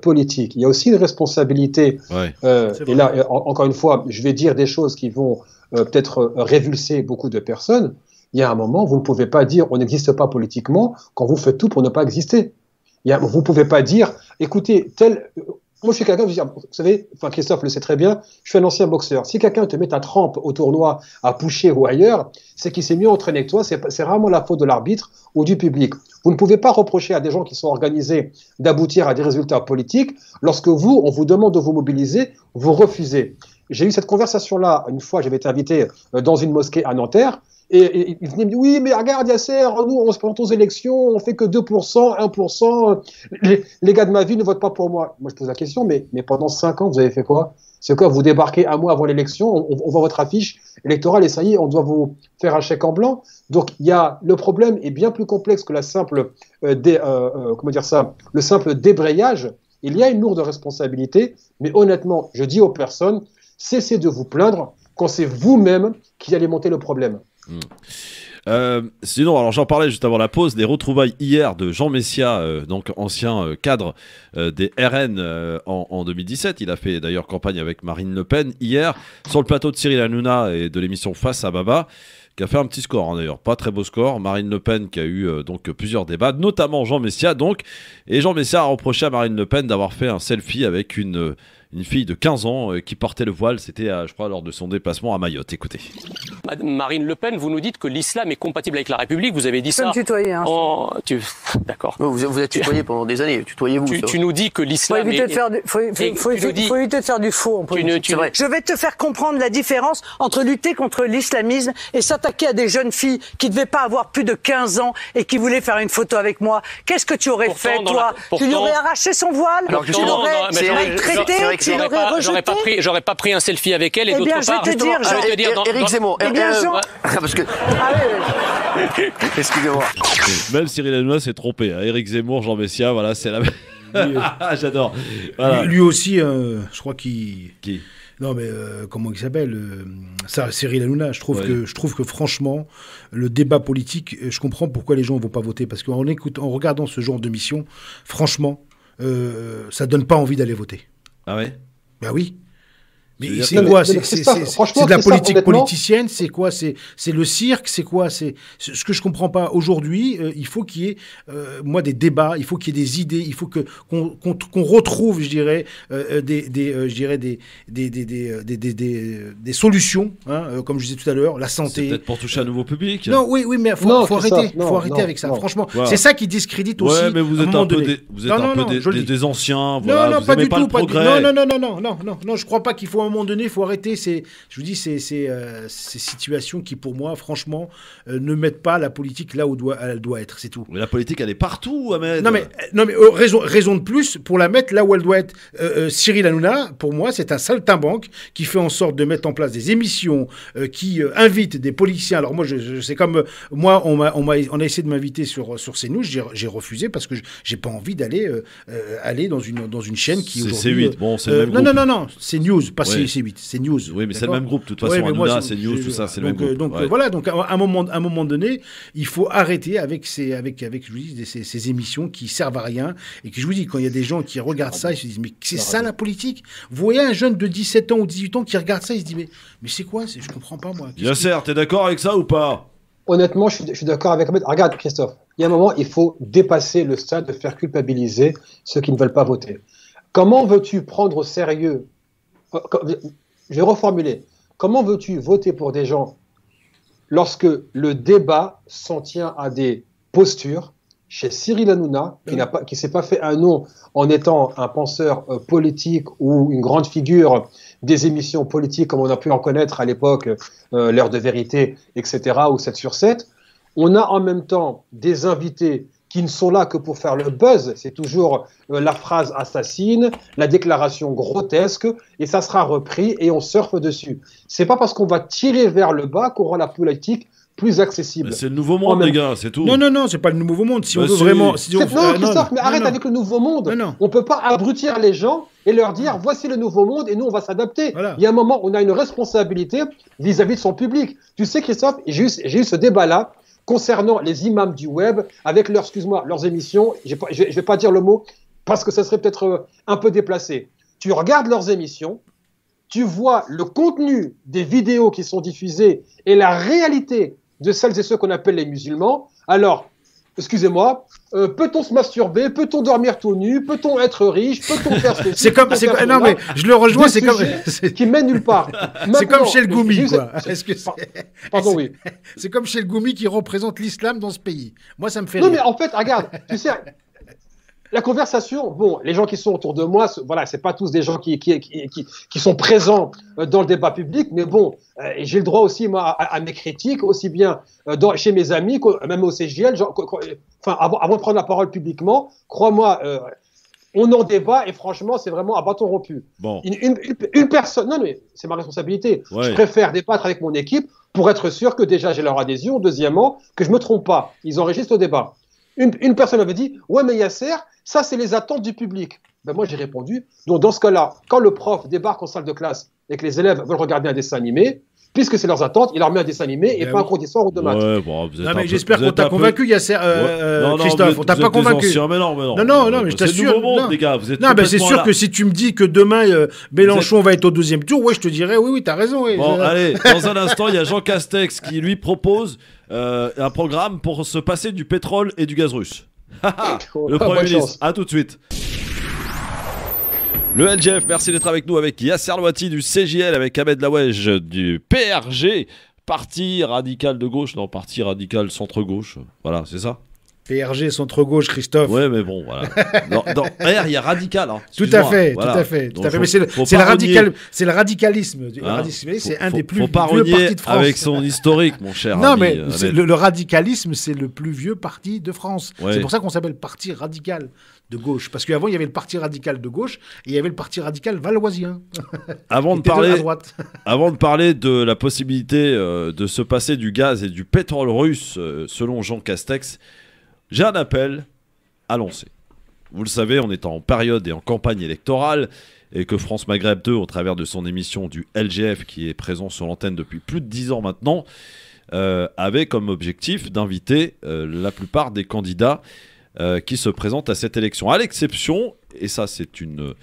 politique. Il y a aussi une responsabilité, et là, encore une fois, je vais dire des choses qui vont peut-être révulser beaucoup de personnes. Il y a un moment, vous ne pouvez pas dire on n'existe pas politiquement quand vous faites tout pour ne pas exister. Vous ne pouvez pas dire, écoutez, moi je suis quelqu'un, vous savez, Christophe le sait très bien, je suis un ancien boxeur. Si quelqu'un te met à trempe au tournoi, à Pouchet ou ailleurs, c'est qu'il s'est mieux entraîné que toi, c'est rarement la faute de l'arbitre ou du public. Vous ne pouvez pas reprocher à des gens qui sont organisés d'aboutir à des résultats politiques lorsque on vous demande de vous mobiliser, vous refusez. J'ai eu cette conversation-là, une fois j'avais été invité dans une mosquée à Nanterre, et il venait me dire, oui, mais regarde Yasser, nous on se présente aux élections, on fait que 2%, 1%, les gars de ma vie ne votent pas pour moi. Moi je pose la question, mais pendant 5 ans, vous avez fait quoi? C'est quoi, vous débarquez un mois avant l'élection, on voit votre affiche électorale et ça y est, on doit vous faire un chèque en blanc. Donc le problème est bien plus complexe que le simple débrayage. Il y a une lourde responsabilité, mais honnêtement, je dis aux personnes, cessez de vous plaindre quand c'est vous-même qui allez monter le problème. Sinon, alors j'en parlais juste avant la pause, des retrouvailles hier de Jean Messia, donc ancien cadre des RN en 2017. Il a fait d'ailleurs campagne avec Marine Le Pen hier sur le plateau de Cyril Hanouna et de l'émission Face à Baba, qui a fait un petit score d'ailleurs, pas très beau score. Marine Le Pen qui a eu donc plusieurs débats, notamment Jean Messia donc, et Jean Messia a reproché à Marine Le Pen d'avoir fait un selfie avec une fille de 15 ans qui portait le voile. C'était, je crois, lors de son déplacement à Mayotte. Écoutez. Marine Le Pen, vous nous dites que l'islam est compatible avec la République. Vous avez dit ça. Vous me tutoyez, hein. D'accord. Vous êtes tutoyé pendant des années. Tutoyez-vous. Tu nous dis que l'islam faut éviter de faire du faux en politique. C'est vrai. Je vais te faire comprendre la différence entre lutter contre l'islamisme et s'attaquer à des jeunes filles qui ne devaient pas avoir plus de 15 ans et qui voulaient faire une photo avec moi. Qu'est-ce que tu aurais fait, toi? Tu lui aurais arraché son voile? Tu l'aurais maltraité? J'aurais pas pris un selfie avec elle et d'autre part. Je vais te dire, Éric Zemmour. Parce que. Excusez-moi. Même Cyril Hanouna s'est trompé. Éric Zemmour, Jean Messia, voilà, c'est la même. J'adore. Voilà. Lui aussi, je crois qu'il. Qui? Non, mais comment il s'appelle Cyril Hanouna. Je trouve que franchement, le débat politique, je comprends pourquoi les gens ne vont pas voter. Parce qu'en regardant ce genre de mission, franchement, ça donne pas envie d'aller voter. Ah ouais? Ben oui. Mais c'est quoi? C'est de la politique politicienne? C'est quoi? C'est le cirque? C'est quoi? C'est ce que je comprends pas. Aujourd'hui, il faut qu'il y ait, des débats. Il faut qu'il y ait des idées. Il faut qu'on retrouve, je dirais, des solutions. Hein, comme je disais tout à l'heure, la santé. C'est peut-être pour toucher un nouveau public. Non, oui, mais faut arrêter. Faut arrêter avec ça. Franchement, c'est ça qui discrédite aussi. Ouais, mais vous êtes un peu des anciens. Voilà, non, vous n'aimez pas le progrès. Non, je crois pas qu'il faut. À un moment donné, il faut arrêter ces situations qui, pour moi, franchement, ne mettent pas la politique là où elle doit être. C'est tout. Mais la politique, elle est partout, Ahmed. Non, mais raison de plus pour la mettre là où elle doit être. Cyril Hanouna, pour moi, c'est un saltimbanque qui fait en sorte de mettre en place des émissions qui invitent des politiciens. Alors moi, c'est comme moi, on a essayé de m'inviter sur CNews. J'ai refusé parce que j'ai pas envie d'aller dans une chaîne qui aujourd'hui. C'est C8. Bon, c'est le même groupe. Non, c'est News, pas C8, c'est News. Oui, mais c'est le même groupe, de toute façon. Hanouna, c'est News, tout ça, c'est le même groupe. Donc voilà, donc à un moment donné, il faut arrêter avec ces émissions qui servent à rien et que je vous dis, quand il y a des gens qui regardent ça, ils se disent mais c'est ça la politique? Vous voyez un jeune de 17 ans ou 18 ans qui regarde ça, il se dit mais c'est quoi? Je comprends pas moi. Yasser, t'es d'accord avec ça ou pas? Honnêtement, je suis d'accord avec Ahmed. Regarde, Christophe, il y a un moment, il faut dépasser le stade de faire culpabiliser ceux qui ne veulent pas voter. Comment veux-tu prendre au sérieux? Je vais reformuler. Comment veux-tu voter pour des gens lorsque le débat s'en tient à des postures chez Cyril Hanouna, qui ne s'est pas fait un nom en étant un penseur politique ou une grande figure des émissions politiques comme on a pu en connaître à l'époque, L'heure de vérité, etc., ou 7 sur 7. On a en même temps des invités qui ne sont là que pour faire le buzz. C'est toujours la phrase assassine, la déclaration grotesque, et ça sera repris et on surfe dessus. C'est pas parce qu'on va tirer vers le bas qu'on rend la politique plus accessible. C'est le nouveau monde, les gars, c'est tout. Non, c'est pas le nouveau monde. Si on veut vraiment... Christophe, mais arrête avec le nouveau monde. On peut pas abrutir les gens et leur dire voici le nouveau monde et nous on va s'adapter. Voilà. Il y a un moment, on a une responsabilité vis-à-vis de son public. Tu sais, Christophe, j'ai eu ce débat-là concernant les imams du web, avec leurs émissions, je ne vais pas dire le mot, parce que ça serait peut-être un peu déplacé. Tu regardes leurs émissions, tu vois le contenu des vidéos qui sont diffusées et la réalité de celles et ceux qu'on appelle les musulmans. Alors, excusez-moi, peut-on se masturber? Peut-on dormir tout nu? Peut-on être riche? Peut-on faire ceci? Non, mais je le rejoins, c'est comme... qui mène nulle part. C'est comme chez le Goumi, quoi. Pardon, oui. C'est comme chez le Goumi qui représente l'islam dans ce pays. Moi, ça me fait rire. Non, mais en fait, regarde, tu sais... La conversation, bon, les gens qui sont autour de moi, voilà, c'est pas tous des gens qui sont présents dans le débat public, mais bon, j'ai le droit aussi, moi, à mes critiques, aussi bien chez mes amis, même au CGL, avant de prendre la parole publiquement, crois-moi, on en débat et franchement, c'est vraiment à bâton rompu. Bon. Une personne, non mais c'est ma responsabilité. Ouais. Je préfère débattre avec mon équipe pour être sûr que déjà j'ai leur adhésion. Deuxièmement, que je me trompe pas. Ils enregistrent le débat. Une personne avait dit, ouais mais Yasser, ça c'est les attentes du public. Ben moi j'ai répondu, donc dans ce cas-là, quand le prof débarque en salle de classe et que les élèves veulent regarder un dessin animé, puisque c'est leurs attentes, il leur met un dessin animé et pas un cours d'histoire ou de maths. Ouais, bon, non, mais j'espère qu'on t'a convaincu, Yasser, Christophe. On t'a pas convaincu. Mais non, mais je t'assure. Les gars, vous êtes non, mais c'est sûr que si tu me dis que demain Mélenchon va être au deuxième tour, ouais, je te dirais, oui, t'as raison. Oui, bon, allez, dans un instant, il y a Jean Castex qui lui propose un programme pour se passer du pétrole et du gaz russe. Le Premier ministre. À tout de suite. Le LGF, merci d'être avec nous avec Yasser Louati du CJL, avec Ahmed Laouej du PRG, Parti radical de gauche, non, Parti radical centre-gauche, voilà, c'est ça? PRG centre-gauche, Christophe. Ouais, mais bon, voilà. Dans R, il y a radical. Hein, tout à fait, voilà. tout à fait. Donc, mais c'est le radicalisme. C'est un des plus vieux partis de France. Avec son historique, mon cher. Non, ami, mais le radicalisme, c'est le plus vieux parti de France. Ouais. C'est pour ça qu'on s'appelle Parti radical de gauche. Parce qu'avant, il y avait le Parti radical de gauche et il y avait le Parti radical valoisien. Avant de parler de la possibilité de se passer du gaz et du pétrole russe, selon Jean Castex, j'ai un appel à lancer. Vous le savez, on est en période et en campagne électorale et que France Maghreb 2, au travers de son émission du LGF, qui est présent sur l'antenne depuis plus de 10 ans maintenant, avait comme objectif d'inviter la plupart des candidats qui se présentent à cette élection. À l'exception, et ça c'est une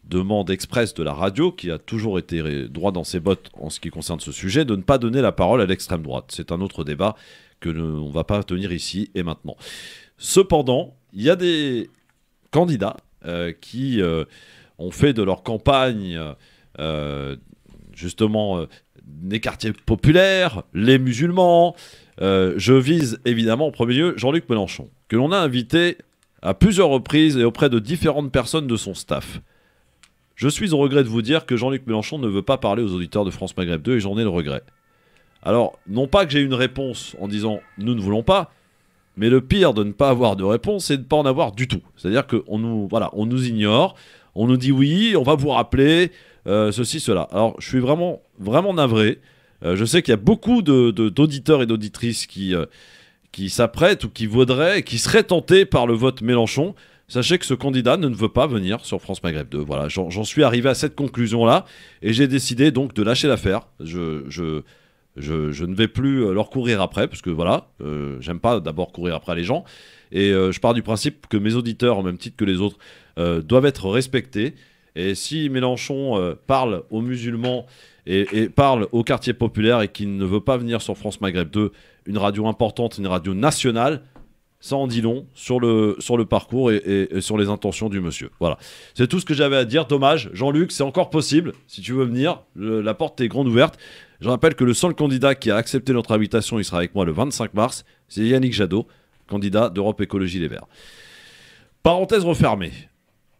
demande expresse de la radio, qui a toujours été droit dans ses bottes en ce qui concerne ce sujet, de ne pas donner la parole à l'extrême droite. C'est un autre débat que on ne va pas tenir ici et maintenant. Cependant, il y a des candidats qui ont fait de leur campagne justement des quartiers populaires, les musulmans. Je vise évidemment en premier lieu Jean-Luc Mélenchon, que l'on a invité à plusieurs reprises et auprès de différentes personnes de son staff. Je suis au regret de vous dire que Jean-Luc Mélenchon ne veut pas parler aux auditeurs de France Maghreb 2 et j'en ai le regret. Alors, non pas que j'ai une réponse en disant « nous ne voulons pas », mais le pire de ne pas avoir de réponse, c'est de ne pas en avoir du tout. C'est-à-dire qu'on nous ignore, on nous dit « oui, on va vous rappeler ceci, cela ». Alors, je suis vraiment, vraiment navré. Je sais qu'il y a beaucoup d'auditeurs et d'auditrices qui s'apprêtent ou qui voudraient, qui seraient tentés par le vote Mélenchon. Sachez que ce candidat ne veut pas venir sur France Maghreb 2. Voilà, j'en suis arrivé à cette conclusion-là et j'ai décidé donc de lâcher l'affaire. Je ne vais plus leur courir après, parce que voilà, j'aime pas d'abord courir après les gens. Et je pars du principe que mes auditeurs, en même titre que les autres, doivent être respectés. Et si Mélenchon parle aux musulmans et parle aux quartiers populaires et qu'il ne veut pas venir sur France Maghreb 2, une radio importante, une radio nationale, ça en dit long sur le parcours et sur les intentions du monsieur. Voilà. C'est tout ce que j'avais à dire. Dommage. Jean-Luc, c'est encore possible. Si tu veux venir, la porte est grande ouverte. Je rappelle que le seul candidat qui a accepté notre invitation, il sera avec moi le 25 mars, c'est Yannick Jadot, candidat d'Europe Écologie Les Verts. Parenthèse refermée,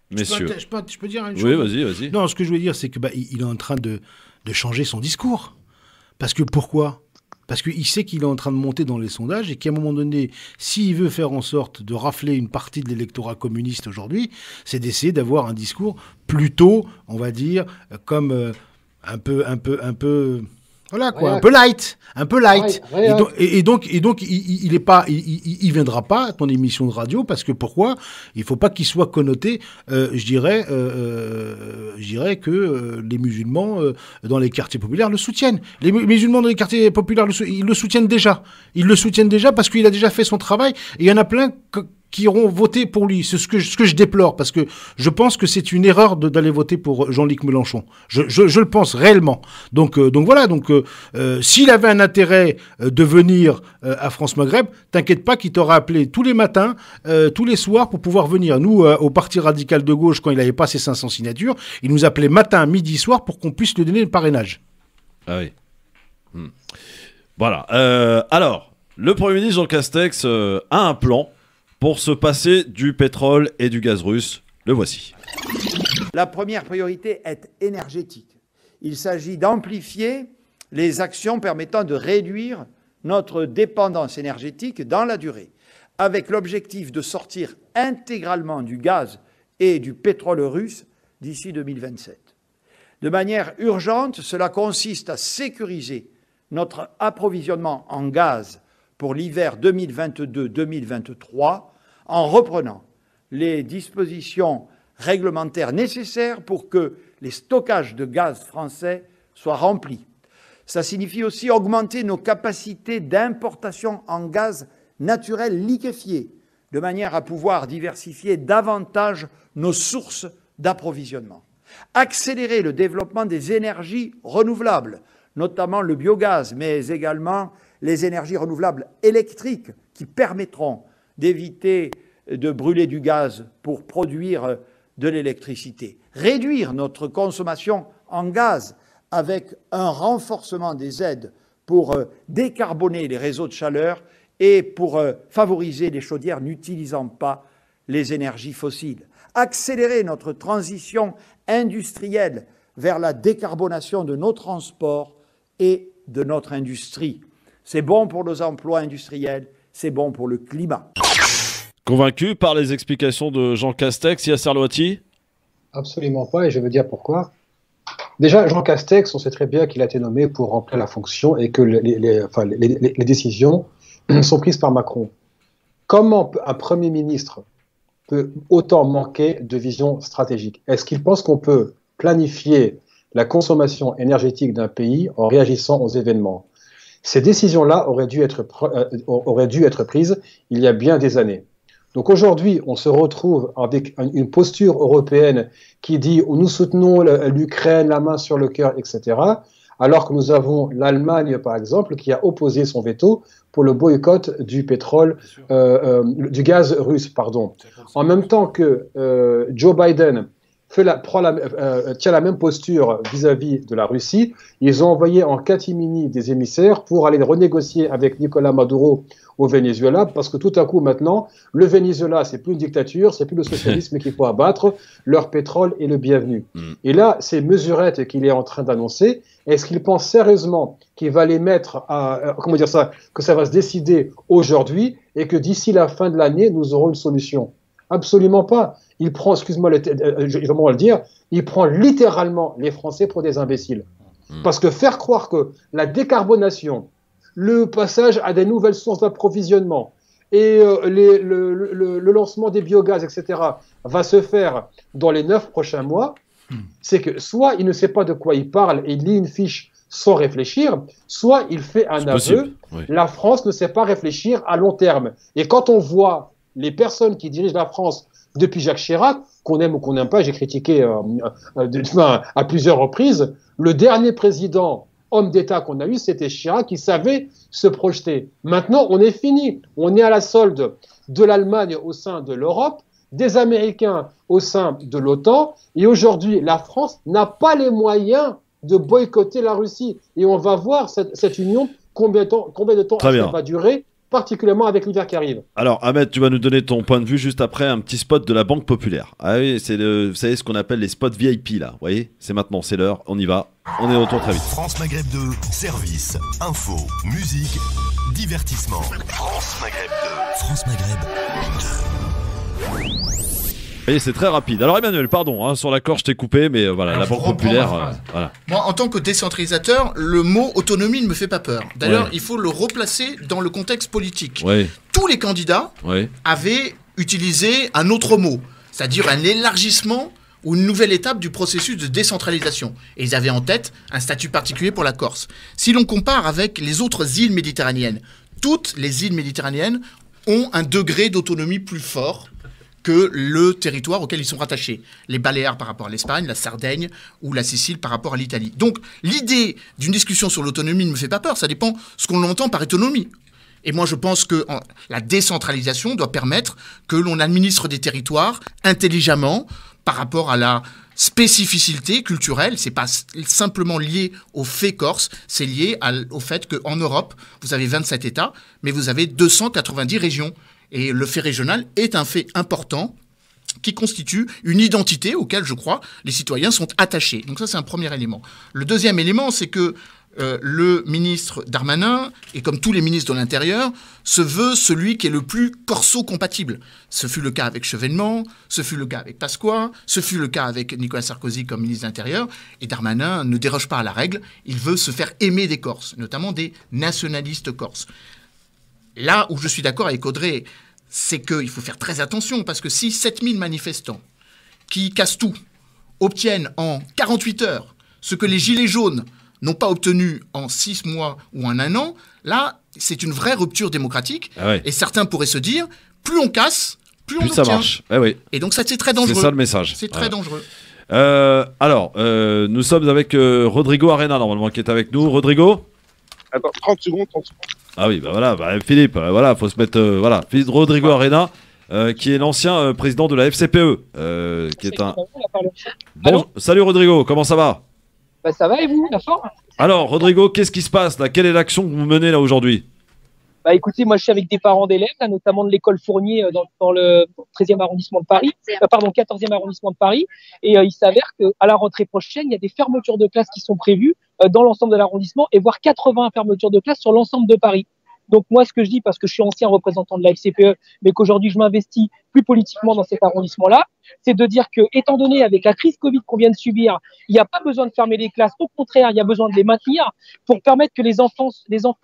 messieurs. Je peux dire une chose? Oui, vas-y. Non, ce que je voulais dire, c'est que il est en train de changer son discours. Parce que pourquoi? Parce qu'il sait qu'il est en train de monter dans les sondages et qu'à un moment donné, s'il veut faire en sorte de rafler une partie de l'électorat communiste aujourd'hui, c'est d'essayer d'avoir un discours plutôt, on va dire, comme un peu, voilà quoi, ouais. un peu light. Ouais. Et donc, il viendra pas à ton émission de radio parce que pourquoi? Il faut pas qu'il soit connoté. Je dirais que les musulmans dans les quartiers populaires le soutiennent. Les musulmans dans les quartiers populaires ils le soutiennent déjà. Ils le soutiennent déjà parce qu'il a déjà fait son travail. Et il y en a plein qui auront voté pour lui. C'est ce que je déplore, parce que je pense que c'est une erreur d'aller voter pour Jean-Luc Mélenchon. Je le pense réellement. Donc voilà. S'il avait un intérêt de venir à France Maghreb, t'inquiète pas qu'il t'aura appelé tous les matins, tous les soirs pour pouvoir venir. Nous, au Parti radical de gauche, quand il n'avait pas ses 500 signatures, il nous appelait matin, midi, soir pour qu'on puisse lui donner le parrainage. Ah oui. Voilà. Alors, le Premier ministre Jean Castex a un plan pour se passer du pétrole et du gaz russe. Le voici. La première priorité est énergétique. Il s'agit d'amplifier les actions permettant de réduire notre dépendance énergétique dans la durée, avec l'objectif de sortir intégralement du gaz et du pétrole russe d'ici 2027. De manière urgente, cela consiste à sécuriser notre approvisionnement en gaz pour l'hiver 2022-2023 en reprenant les dispositions réglementaires nécessaires pour que les stockages de gaz français soient remplis. Ça signifie aussi augmenter nos capacités d'importation en gaz naturel liquéfié, de manière à pouvoir diversifier davantage nos sources d'approvisionnement. Accélérer le développement des énergies renouvelables, notamment le biogaz, mais également les énergies renouvelables électriques qui permettront d'éviter de brûler du gaz pour produire de l'électricité. Réduire notre consommation en gaz avec un renforcement des aides pour décarboner les réseaux de chaleur et pour favoriser les chaudières n'utilisant pas les énergies fossiles. Accélérer notre transition industrielle vers la décarbonation de nos transports et de notre industrie. C'est bon pour nos emplois industriels, c'est bon pour le climat. Convaincu par les explications de Jean Castex, Yasser Louati? Absolument pas, et je veux dire pourquoi. Déjà, Jean Castex, on sait très bien qu'il a été nommé pour remplir la fonction et que les décisions sont prises par Macron. Comment un Premier ministre peut autant manquer de vision stratégique? Est-ce qu'il pense qu'on peut planifier la consommation énergétique d'un pays en réagissant aux événements? Ces décisions-là auraient dû être prises il y a bien des années. Donc aujourd'hui, on se retrouve avec une posture européenne qui dit « nous soutenons l'Ukraine, la main sur le cœur, etc. » alors que nous avons l'Allemagne, par exemple, qui a opposé son veto pour le boycott du pétrole, du gaz russe, pardon. En même temps que Joe Biden tient la même posture vis-à-vis de la Russie, ils ont envoyé en catimini des émissaires pour aller renégocier avec Nicolás Maduro au Venezuela, parce que tout à coup maintenant, le Venezuela, c'est plus une dictature, c'est plus le socialisme qu'il faut abattre, leur pétrole est le bienvenu. Et là, ces mesurettes qu'il est en train d'annoncer, est-ce qu'il pense sérieusement qu'il va les mettre à, comment dire ça, que ça va se décider aujourd'hui et que d'ici la fin de l'année, nous aurons une solution? Absolument pas. Il prend, excuse-moi, je vais le dire, il prend littéralement les Français pour des imbéciles. Parce que faire croire que la décarbonation, le passage à des nouvelles sources d'approvisionnement et le lancement des biogaz, etc., va se faire dans les 9 prochains mois, c'est que soit il ne sait pas de quoi il parle et il lit une fiche sans réfléchir, soit il fait un aveu, oui. La France ne sait pas réfléchir à long terme. Et quand on voit les personnes qui dirigent la France depuis Jacques Chirac, qu'on aime ou qu'on n'aime pas, j'ai critiqué à plusieurs reprises, le dernier président homme d'État qu'on a eu, c'était Chirac, qui savait se projeter. Maintenant, on est fini. On est à la solde de l'Allemagne au sein de l'Europe, des Américains au sein de l'OTAN, et aujourd'hui, la France n'a pas les moyens de boycotter la Russie. Et on va voir cette union, combien de temps ça va durer, particulièrement avec l'hiver qui arrive. Alors, Ahmed, tu vas nous donner ton point de vue juste après un petit spot de la Banque Populaire. Ah oui, c'est vous savez ce qu'on appelle les spots VIP, là. Vous voyez, c'est maintenant, c'est l'heure, on y va. On est de retour très vite. France Maghreb 2, service, info, musique, divertissement. France Maghreb 2. France Maghreb 2. Et c'est très rapide. Alors Emmanuel, pardon, sur l'accord je t'ai coupé, mais voilà, la Banque Populaire... voilà. Moi, en tant que décentralisateur, le mot autonomie ne me fait pas peur. D'ailleurs, il faut le replacer dans le contexte politique. Ouais. Tous les candidats avaient utilisé un autre mot, c'est-à-dire un élargissement ou une nouvelle étape du processus de décentralisation. Et ils avaient en tête un statut particulier pour la Corse. Si l'on compare avec les autres îles méditerranéennes, toutes les îles méditerranéennes ont un degré d'autonomie plus fort que le territoire auquel ils sont rattachés. Les Baléares par rapport à l'Espagne, la Sardaigne ou la Sicile par rapport à l'Italie. Donc l'idée d'une discussion sur l'autonomie ne me fait pas peur, ça dépend ce qu'on entend par autonomie. Et moi je pense que la décentralisation doit permettre que l'on administre des territoires intelligemment par rapport à la spécificité culturelle. C'est pas simplement lié au fait corse, c'est lié au fait qu'en Europe, vous avez 27 États, mais vous avez 290 régions. Et le fait régional est un fait important qui constitue une identité auquel, je crois, les citoyens sont attachés. Donc ça, c'est un premier élément. Le deuxième élément, c'est que le ministre Darmanin, et comme tous les ministres de l'Intérieur, se veut celui qui est le plus corso-compatible. Ce fut le cas avec Chevènement, ce fut le cas avec Pasqua, ce fut le cas avec Nicolas Sarkozy comme ministre de l'Intérieur, et Darmanin ne déroge pas à la règle, il veut se faire aimer des Corses, notamment des nationalistes corses. Là où je suis d'accord avec Audrey, c'est qu'il faut faire très attention, parce que si 7000 manifestants qui cassent tout obtiennent en 48 heures ce que les Gilets jaunes n'ont pas obtenu en 6 mois ou en 1 an, là, c'est une vraie rupture démocratique. Ah ouais. Et certains pourraient se dire, plus on casse, plus on obtient. Ça marche. Eh oui. Et donc ça, c'est très dangereux. C'est ça le message. C'est très dangereux. Alors, nous sommes avec Rodrigo Arena, normalement, qui est avec nous. Rodrigo ? Attends, 30 secondes. Ah oui, bah voilà, Philippe, voilà, faut se mettre... voilà, Rodrigo Arena, qui est l'ancien président de la FCPE, qui est un... Bon, salut Rodrigo, comment ça va ? Bah ça va et vous, la forme ? Alors Rodrigo, qu'est-ce qui se passe là ? Quelle est l'action que vous menez là aujourd'hui ? Bah écoutez, moi je suis avec des parents d'élèves, là, notamment de l'école Fournier dans le 13e arrondissement de Paris, 14e arrondissement de Paris, et il s'avère qu'à la rentrée prochaine, il y a des fermetures de classes qui sont prévues dans l'ensemble de l'arrondissement, et voire 80 fermetures de classes sur l'ensemble de Paris. Donc moi, ce que je dis, parce que je suis ancien représentant de la FCPE, mais qu'aujourd'hui je m'investis plus politiquement dans cet arrondissement-là, c'est de dire que, étant donné avec la crise Covid qu'on vient de subir, il n'y a pas besoin de fermer les classes. Au contraire, il y a besoin de les maintenir pour permettre que les enfants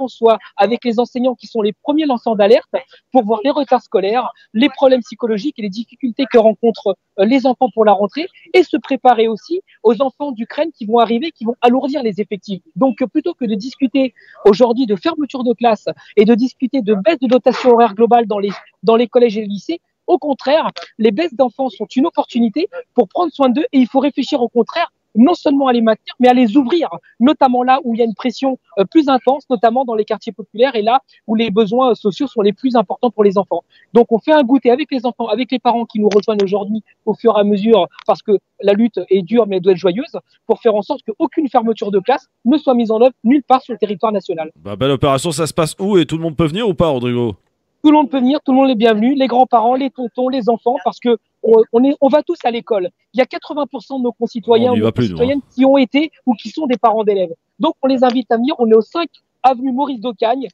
soient avec les enseignants qui sont les premiers lanceurs d'alerte pour voir les retards scolaires, les problèmes psychologiques et les difficultés que rencontrent les enfants pour la rentrée, et se préparer aussi aux enfants d'Ukraine qui vont arriver, qui vont alourdir les effectifs. Donc, plutôt que de discuter aujourd'hui de fermeture de classe et de discuter de baisse de dotation horaire globale dans les collèges et les lycées, au contraire, les baisses d'enfants sont une opportunité pour prendre soin d'eux, et il faut réfléchir au contraire, non seulement à les maintenir, mais à les ouvrir, notamment là où il y a une pression plus intense, notamment dans les quartiers populaires et là où les besoins sociaux sont les plus importants pour les enfants. Donc on fait un goûter avec les enfants, avec les parents qui nous rejoignent aujourd'hui au fur et à mesure, parce que la lutte est dure mais elle doit être joyeuse, pour faire en sorte qu'aucune fermeture de classe ne soit mise en œuvre nulle part sur le territoire national. Bah, belle opération, ça se passe où et tout le monde peut venir ou pas, Rodrigo ? Tout le monde peut venir, tout le monde est bienvenu, les grands-parents, les tontons, les enfants, parce que on va tous à l'école. Il y a 80% de nos concitoyens ou concitoyennes qui ont été ou qui sont des parents d'élèves. Donc on les invite à venir. On est au 5 avenue Maurice d'Ocagne,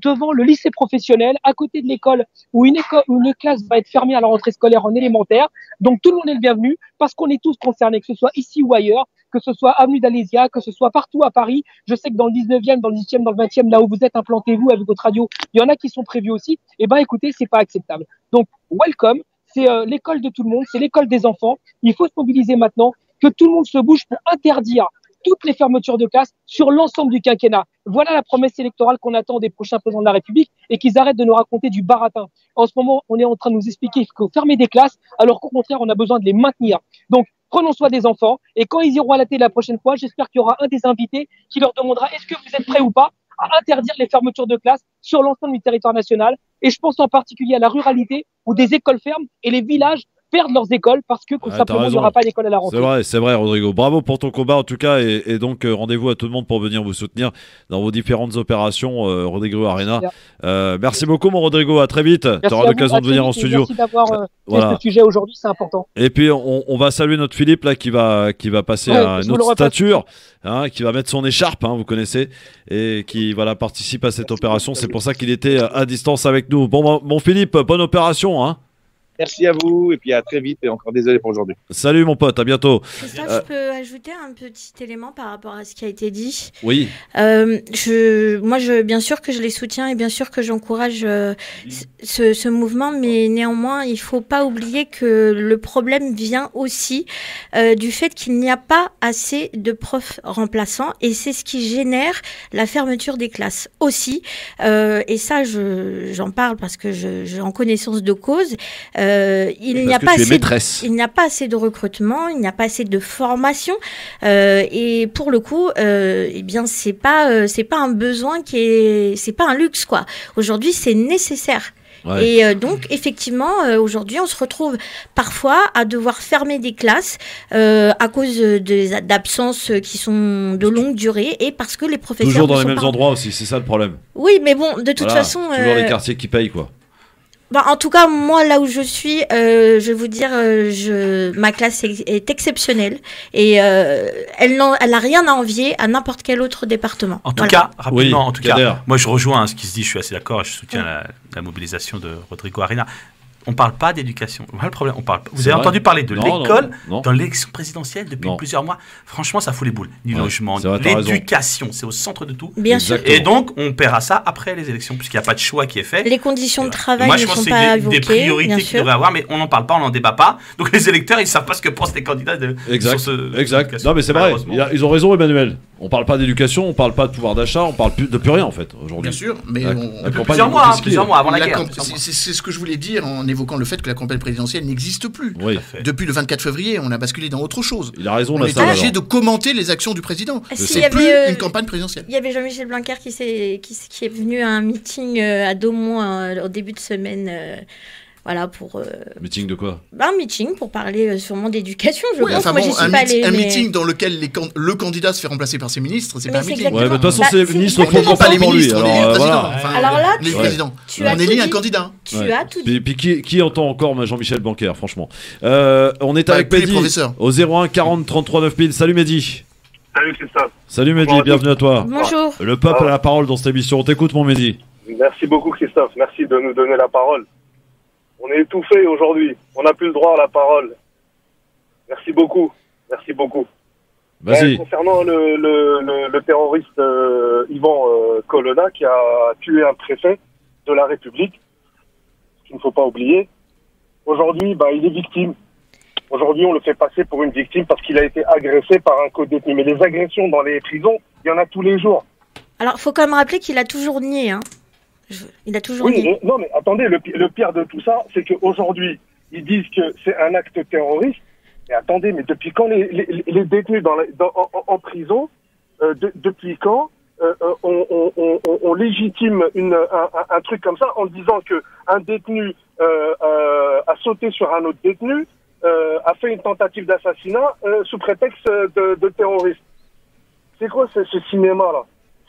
devant le lycée professionnel, à côté de l'école où une classe va être fermée à la rentrée scolaire en élémentaire. Donc tout le monde est le bienvenu, parce qu'on est tous concernés, que ce soit ici ou ailleurs, que ce soit avenue d'Alésia, que ce soit partout à Paris. Je sais que dans le 19e, dans le 18e, dans le 20e, là où vous êtes implantés, vous, avec votre radio, il y en a qui sont prévus aussi. Eh ben, écoutez, c'est pas acceptable. Donc, welcome. C'est l'école de tout le monde, c'est l'école des enfants. Il faut se mobiliser maintenant, que tout le monde se bouge pour interdire toutes les fermetures de classes sur l'ensemble du quinquennat. Voilà la promesse électorale qu'on attend des prochains présidents de la République, et qu'ils arrêtent de nous raconter du baratin. En ce moment, on est en train de nous expliquer qu'il faut fermer des classes, alors qu'au contraire, on a besoin de les maintenir. Donc, prenons soin des enfants, et quand ils iront à la télé la prochaine fois, j'espère qu'il y aura un des invités qui leur demandera est-ce que vous êtes prêts ou pas à interdire les fermetures de classes sur l'ensemble du territoire national. Et je pense en particulier à la ruralité, où des écoles ferment et les villages perdent leurs écoles parce que simplement il n'y aura pas d'école à la rentrée. C'est vrai Rodrigo. Bravo pour ton combat en tout cas, et donc rendez-vous à tout le monde pour venir vous soutenir dans vos différentes opérations, Rodrigo Arena. Merci beaucoup mon Rodrigo, à très vite. Tu auras l'occasion de venir en studio. Merci d'avoir fait ce sujet aujourd'hui, c'est important. Et puis on va saluer notre Philippe là qui va passer à une autre stature, qui va mettre son écharpe, vous connaissez, et qui participe à cette opération. C'est pour ça qu'il était à distance avec nous. Bon, mon Philippe, bonne opération. Merci à vous, et puis à très vite, et encore désolé pour aujourd'hui. Salut mon pote, à bientôt. Christophe, je peux ajouter un petit élément par rapport à ce qui a été dit. Oui. Bien sûr que je les soutiens, et bien sûr que j'encourage ce mouvement, mais néanmoins, il ne faut pas oublier que le problème vient aussi du fait qu'il n'y a pas assez de profs remplaçants, et c'est ce qui génère la fermeture des classes aussi. Et ça, j'en parle parce que j'ai en connaissance de cause. Il n'y a pas assez de recrutement, il n'y a pas assez de formation, et pour le coup, c'est pas un besoin c'est pas un luxe quoi. Aujourd'hui, c'est nécessaire. Ouais. Et donc, effectivement, aujourd'hui, on se retrouve parfois à devoir fermer des classes à cause d'absences qui sont de longue durée, et parce que les professeurs... Toujours dans les mêmes endroits aussi, c'est ça le problème. Oui, mais bon, de toute façon... Toujours les quartiers qui payent, quoi. En tout cas, moi, là où je suis, je vais vous dire, ma classe est exceptionnelle et elle n'a rien à envier à n'importe quel autre département. En tout cas, rapidement, moi je rejoins ce qui se dit, je suis assez d'accord, je soutiens la mobilisation de Rodrigo Arena. On ne parle pas d'éducation. Voilà le problème. Vous avez entendu parler de l'école dans l'élection présidentielle depuis plusieurs mois. Franchement, ça fout les boules. Ni logement, l'éducation, c'est au centre de tout. Bien sûr. Et donc, on paiera ça après les élections, puisqu'il n'y a pas de choix qui est fait. Les conditions de travail ne sont pas évoquées. Des priorités qu'il devrait avoir, mais on n'en parle pas, on n'en débat pas. Donc les électeurs, ils ne savent pas ce que pensent les candidats Exact. Non, mais c'est vrai. Ils ont raison, Emmanuel. On ne parle pas d'éducation, on ne parle pas de pouvoir d'achat, on ne parle de plus rien en fait aujourd'hui. Bien sûr, mais plusieurs mois avant la guerre. C'est ce que je voulais dire en évoquant le fait que la campagne présidentielle n'existe plus. Oui. Depuis le 24 février, on a basculé dans autre chose. Il a raison, on est obligé de commenter les actions du président. C'est plus une campagne présidentielle. Il y avait Jean-Michel Blanquer qui est venu à un meeting à Daumont au début de semaine. Voilà, pour... Meeting de quoi? Un meeting pour parler sûrement d'éducation, je pense. Enfin, un meeting dans lequel le candidat se fait remplacer par ses ministres, c'est pas un meeting. Ouais, mais de toute façon, ces ministres ne font pas les ministres, on est les présidents. Alors là, les présidents. On élit un candidat. Tu as tout dit. Puis qui entend encore Jean-Michel Blanquer, franchement. On est avec Mehdi au 01 40 33 9000. Salut Mehdi. Salut Christophe. Salut Mehdi, bienvenue à toi. Bonjour. Le peuple a la parole dans cette émission. On t'écoute, mon Mehdi. Merci beaucoup Christophe, merci de nous donner la parole. On est étouffés aujourd'hui, on n'a plus le droit à la parole. Merci beaucoup, merci beaucoup. Vas-y. Concernant le terroriste Yvan Colonna qui a tué un préfet de la République, ce qu'il ne faut pas oublier, aujourd'hui il est victime. Aujourd'hui on le fait passer pour une victime parce qu'il a été agressé par un co-détenu. Mais les agressions dans les prisons, il y en a tous les jours. Alors il faut quand même rappeler qu'il a toujours nié, hein. Il a toujours dit. Non, mais attendez, le pire de tout ça, c'est qu'aujourd'hui, ils disent que c'est un acte terroriste. Mais attendez, mais depuis quand les détenus en prison, depuis quand on légitime un truc comme ça en disant qu'un détenu a sauté sur un autre détenu, a fait une tentative d'assassinat sous prétexte de terroriste? C'est quoi ce cinéma-là?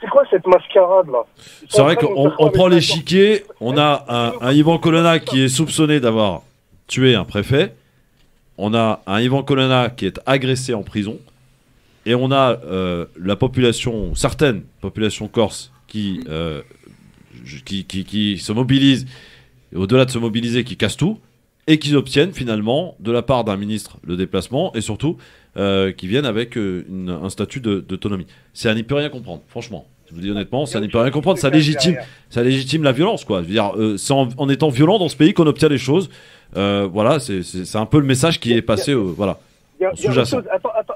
C'est quoi cette mascarade-là? C'est vrai qu'on prend l'échiquier, on a un Yvan Colonna qui est soupçonné d'avoir tué un préfet, on a un Yvan Colonna qui est agressé en prison, et on a certaines populations corses qui se mobilisent, et au-delà de se mobiliser, qui cassent tout, et qui obtiennent finalement de la part d'un ministre le déplacement, et surtout qui viennent avec un statut d'autonomie. C'est à n'y peut rien comprendre, franchement. Je vous dis honnêtement, ça n'y peut rien comprendre. Ça légitime la violence, quoi. Je veux dire, c'est en étant violent dans ce pays qu'on obtient les choses. Voilà, c'est un peu le message qui est passé, voilà. Sous-jacent.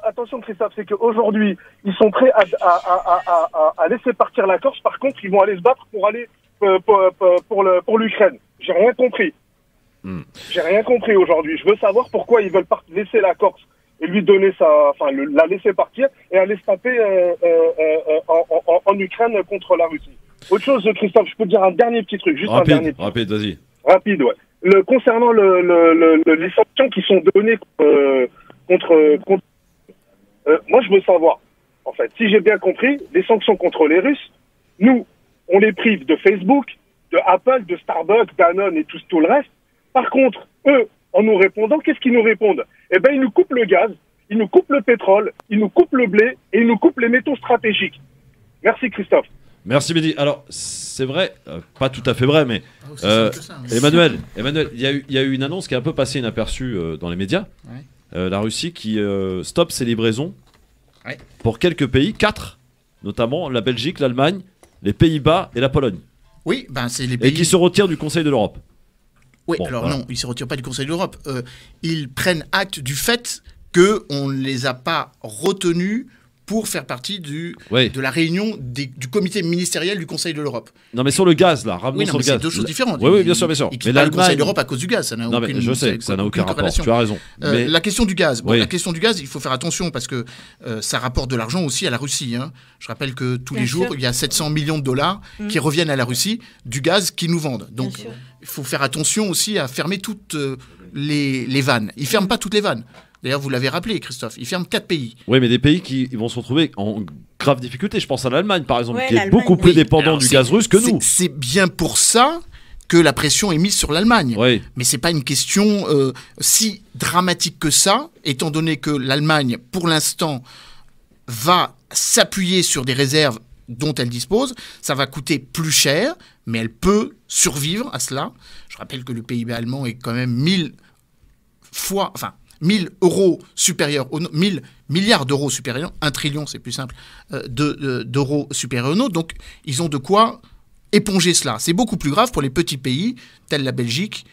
Attention Christophe, c'est qu'aujourd'hui, ils sont prêts à laisser partir la Corse. Par contre, ils vont aller se battre pour aller pour l'Ukraine. J'ai rien compris. J'ai rien compris aujourd'hui. Je veux savoir pourquoi ils veulent laisser la Corse et lui donner la laisser partir et aller se taper en Ukraine contre la Russie. Autre chose, Christophe, je peux te dire un dernier petit truc, juste un dernier petit rapide, vas-y. Rapide, ouais. Concernant les sanctions qui sont données contre moi, je veux savoir, en fait, si j'ai bien compris, les sanctions contre les Russes, nous, on les prive de Facebook, de Apple, de Starbucks, Danone et tout le reste. Par contre, eux, en nous répondant, qu'est-ce qu'ils nous répondent? Eh ben, ils nous coupent le gaz, ils nous coupent le pétrole, ils nous coupent le blé et ils nous coupent les métaux stratégiques. Merci Christophe. Merci Mehdi. Alors, c'est vrai, pas tout à fait vrai, mais Emmanuel, il y a eu une annonce qui est un peu passée inaperçue dans les médias. Ouais. La Russie qui stoppe ses livraisons pour quelques pays, 4, notamment la Belgique, l'Allemagne, les Pays-Bas et la Pologne. Oui, c'est les pays... Et qui se retirent du Conseil de l'Europe. Oui, alors voilà. Non, ils ne se retirent pas du Conseil de l'Europe. Ils prennent acte du fait qu'on ne les a pas retenus pour faire partie de la réunion du comité ministériel du Conseil de l'Europe. Non, mais sur le gaz, là, revenons sur le gaz. C'est deux choses différentes. Oui, bien sûr. Mais le Conseil de l'Europe à cause du gaz, ça n'a aucune... Je sais, ça n'a aucun rapport, tu as raison. Mais... La question du gaz, la question du gaz, il faut faire attention parce que ça rapporte de l'argent aussi à la Russie. Hein. Je rappelle que tous les jours, il y a 700 millions de dollars qui reviennent à la Russie du gaz qu'ils nous vendent. Donc, il faut faire attention aussi à fermer toutes les vannes. Ils ne ferment pas toutes les vannes. D'ailleurs, vous l'avez rappelé, Christophe, ils ferment 4 pays. Oui, mais des pays qui vont se retrouver en grave difficulté. Je pense à l'Allemagne, par exemple, qui est beaucoup plus dépendant du gaz russe que nous. C'est bien pour ça que la pression est mise sur l'Allemagne. Oui. Mais c'est pas une question si dramatique que ça, étant donné que l'Allemagne, pour l'instant, va s'appuyer sur des réserves dont elle dispose. Ça va coûter plus cher, mais elle peut survivre à cela. Je rappelle que le PIB allemand est quand même 1000 euros supérieurs, 1000 milliards d'euros supérieurs, 1 trillion, c'est plus simple, d'euros supérieurs aux nôtres. Donc, ils ont de quoi éponger cela. C'est beaucoup plus grave pour les petits pays, tels la Belgique,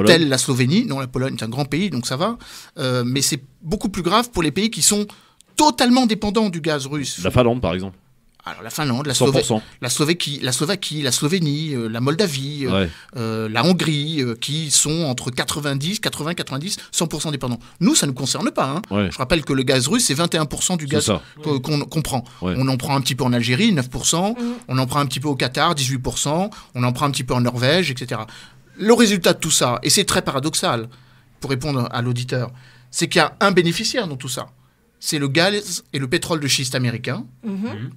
tels la Slovénie. Non, la Pologne, c'est un grand pays, donc ça va. Mais c'est beaucoup plus grave pour les pays qui sont totalement dépendants du gaz russe. La Finlande, par exemple. Alors, la Finlande, la 100%. Slovaquie, la Slovénie, la Moldavie, la Hongrie, qui sont entre 90, 100% dépendants. Nous, ça ne nous concerne pas. Hein. Ouais. Je rappelle que le gaz russe, c'est 21% du gaz qu'on prend. Ouais. On en prend un petit peu en Algérie, 9%. On en prend un petit peu au Qatar, 18%. On en prend un petit peu en Norvège, etc. Le résultat de tout ça, et c'est très paradoxal, pour répondre à l'auditeur, c'est qu'il y a un bénéficiaire dans tout ça. C'est le gaz et le pétrole de schiste américain,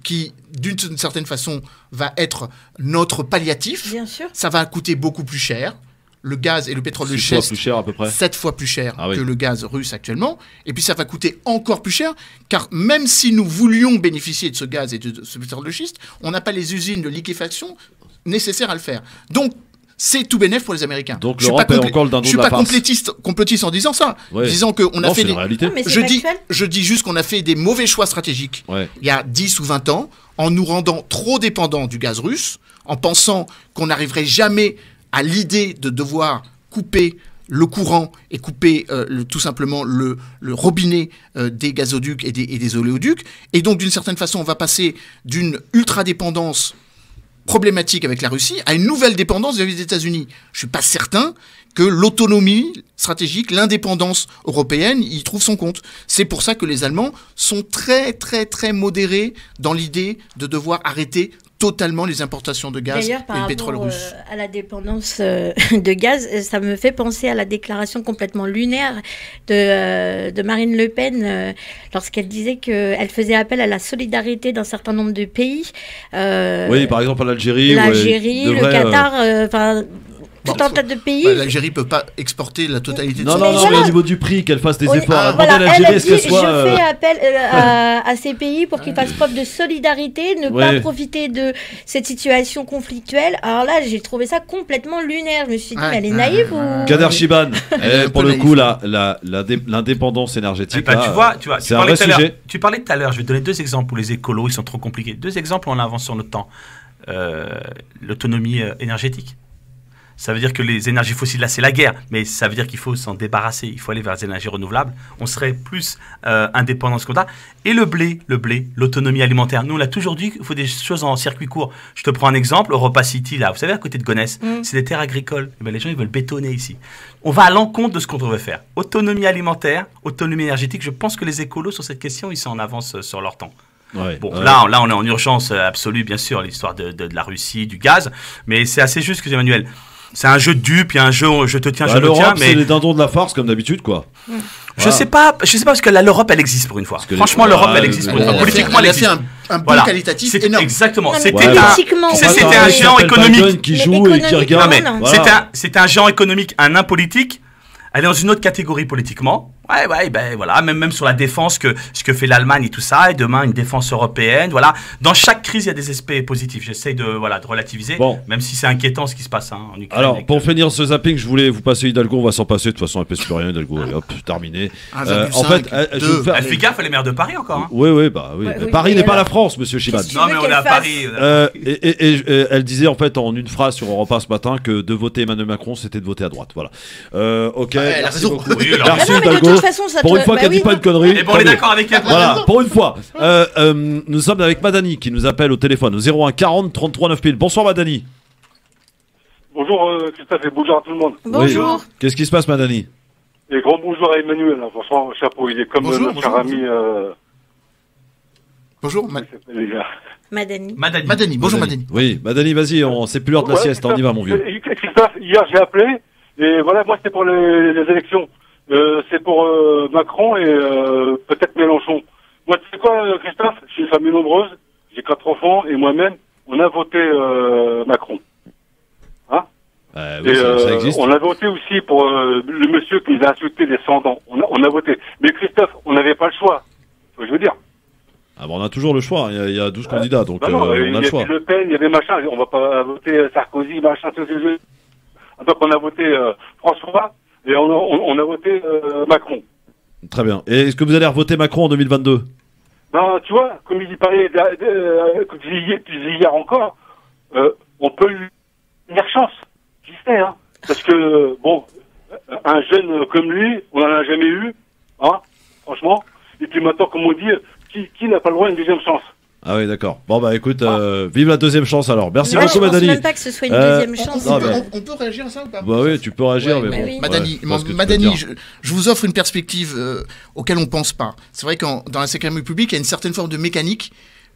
qui, d'une certaine façon, va être notre palliatif. Bien sûr. Ça va coûter beaucoup plus cher. Le gaz et le pétrole de 6 schiste, fois plus cher à peu près. 7 fois plus cher que le gaz russe actuellement. Et puis ça va coûter encore plus cher, car même si nous voulions bénéficier de ce gaz et de ce pétrole de schiste, on n'a pas les usines de liquéfaction nécessaires à le faire. Donc, c'est tout bénef pour les Américains. Donc l'Europe est encore le dindon de la farce. Je suis pas complotiste en disant ça. Ouais. Disant qu'on a fait des... Non, je dis juste qu'on a fait des mauvais choix stratégiques il y a 10 ou 20 ans, en nous rendant trop dépendants du gaz russe, en pensant qu'on n'arriverait jamais à l'idée de devoir couper le courant et couper tout simplement le robinet des gazoducs et des oléoducs. Et donc, d'une certaine façon, on va passer d'une ultra-dépendance problématique avec la Russie à une nouvelle dépendance vis-à-vis des États-Unis. Je ne suis pas certain que l'autonomie stratégique, l'indépendance européenne, y trouve son compte. C'est pour ça que les Allemands sont très, très, très modérés dans l'idée de devoir arrêter totalement les importations de gaz et le pétrole russe. À la dépendance de gaz, ça me fait penser à la déclaration complètement lunaire de Marine Le Pen lorsqu'elle disait qu'elle faisait appel à la solidarité d'un certain nombre de pays. Oui, par exemple à l'Algérie. Le Qatar, tout un tas de pays. L'Algérie ne peut pas exporter la totalité de son pays. Mais au niveau du prix, qu'elle fasse des efforts. Voilà, elle a dit, je fais appel à ces pays pour qu'ils fassent preuve de solidarité, ne pas profiter de cette situation conflictuelle. Alors là, j'ai trouvé ça complètement lunaire. Je me suis dit, mais elle est naïve ou... Kader Chiban, pour le coup, l'indépendance énergétique, c'est un vrai sujet. Tu parlais tout à l'heure, je vais te donner 2 exemples où les écolos, ils sont trop compliqués. 2 exemples, on avance sur notre temps. L'autonomie énergétique. Ça veut dire que les énergies fossiles, là, c'est la guerre. Mais ça veut dire qu'il faut s'en débarrasser. Il faut aller vers les énergies renouvelables. On serait plus indépendant de ce qu'on a. Et le blé, l'autonomie alimentaire. Nous, on l'a toujours dit qu'il faut des choses en circuit court. Je te prends un exemple. Europa City, là, vous savez, à côté de Gonesse, c'est des terres agricoles. Et bien, les gens, ils veulent bétonner ici. On va à l'encontre de ce qu'on devrait faire. Autonomie alimentaire, autonomie énergétique. Je pense que les écolos, sur cette question, ils sont en avance sur leur temps. Là, on est en urgence absolue, bien sûr, l'histoire de la Russie, du gaz. Mais c'est assez juste, Emmanuel. C'est un jeu de dupes, il y a un jeu je te tiens, je te tiens. Mais c'est les dindons de la farce comme d'habitude, quoi. Je sais pas parce que l'Europe elle existe pour une fois. Franchement, l'Europe elle existe pour une fois. Politiquement, elle existe. Elle a fait un bon qualitatif énorme. Exactement. C'était un géant économique qui joue et qui regarde. C'était un géant économique, un nain politique. Elle est dans une autre catégorie politiquement. Ben voilà, même sur la défense, ce que fait l'Allemagne et tout ça, et demain une défense européenne, voilà. Dans chaque crise, il y a des aspects positifs. J'essaie de relativiser, même si c'est inquiétant ce qui se passe en Ukraine. Alors, pour finir ce zapping, je voulais vous passer Hidalgo, on va s'en passer, de toute façon, elle pèse plus rien, Hidalgo, allez, hop, terminé. En fait, elle fait gaffe, elle est maire de Paris encore. Hein. Oui. Paris n'est pas la France, monsieur Chiban. Non, mais on est à Paris. Et elle disait, en fait, en une phrase sur Europe 1 ce matin, que de voter Emmanuel Macron, c'était de voter à droite, voilà. Ok, merci beaucoup. Merci Hidalgo. Pour une fois qu'elle dit pas une connerie. Et bon, on est d'accord avec elle. Voilà, pour une fois. Nous sommes avec Madani qui nous appelle au téléphone au 01 40 33 9000. Bonsoir Madani. Bonjour Christophe et bonjour à tout le monde. Bonjour. Oui. Qu'est-ce qui se passe Madani? Et grand bonjour à Emmanuel, hein. Franchement, chapeau, il est comme notre cher ami. Bonjour Madani. Bonjour Madani. Oui, Madani, vas-y, c'est plus l'heure de la sieste, on y va mon vieux. Christophe, hier j'ai appelé, et voilà, moi c'est pour les élections. C'est pour Macron et peut-être Mélenchon. Moi, tu sais quoi, Christophe? Je suis une famille nombreuse, j'ai 4 enfants et moi-même, on a voté Macron. Hein? Oui, ça existe. On a voté aussi pour le monsieur qui nous a insulté les sans-dents. On a voté. Mais Christophe, on n'avait pas le choix. Je veux dire. Ah bon, on a toujours le choix. Il y a 12 candidats, donc non, on a le choix. Il y a Le Pen, il y avait machin. On va pas voter Sarkozy, machin, tout ce jeu. Donc on a voté François et on a voté Macron. Très bien. Et est-ce que vous allez voter Macron en 2022? Non, tu vois, comme il y parlait hier encore, on peut lui faire chance. J'y sais, hein. Parce que, bon, un jeune comme lui, on n'en a jamais eu, hein, franchement. Et puis maintenant, comme on dit, qui n'a pas le droit à une deuxième chance? Ah oui, d'accord. Bon, bah écoute, vive la deuxième chance alors. Merci beaucoup, Madani. Je ne pense même pas que ce soit une deuxième chance. On peut réagir à ça ou pas? Bah oui, tu peux réagir, mais bon. Oui. Madani, je vous offre une perspective auquel on ne pense pas. C'est vrai que dans la Ve République, il y a une certaine forme de mécanique.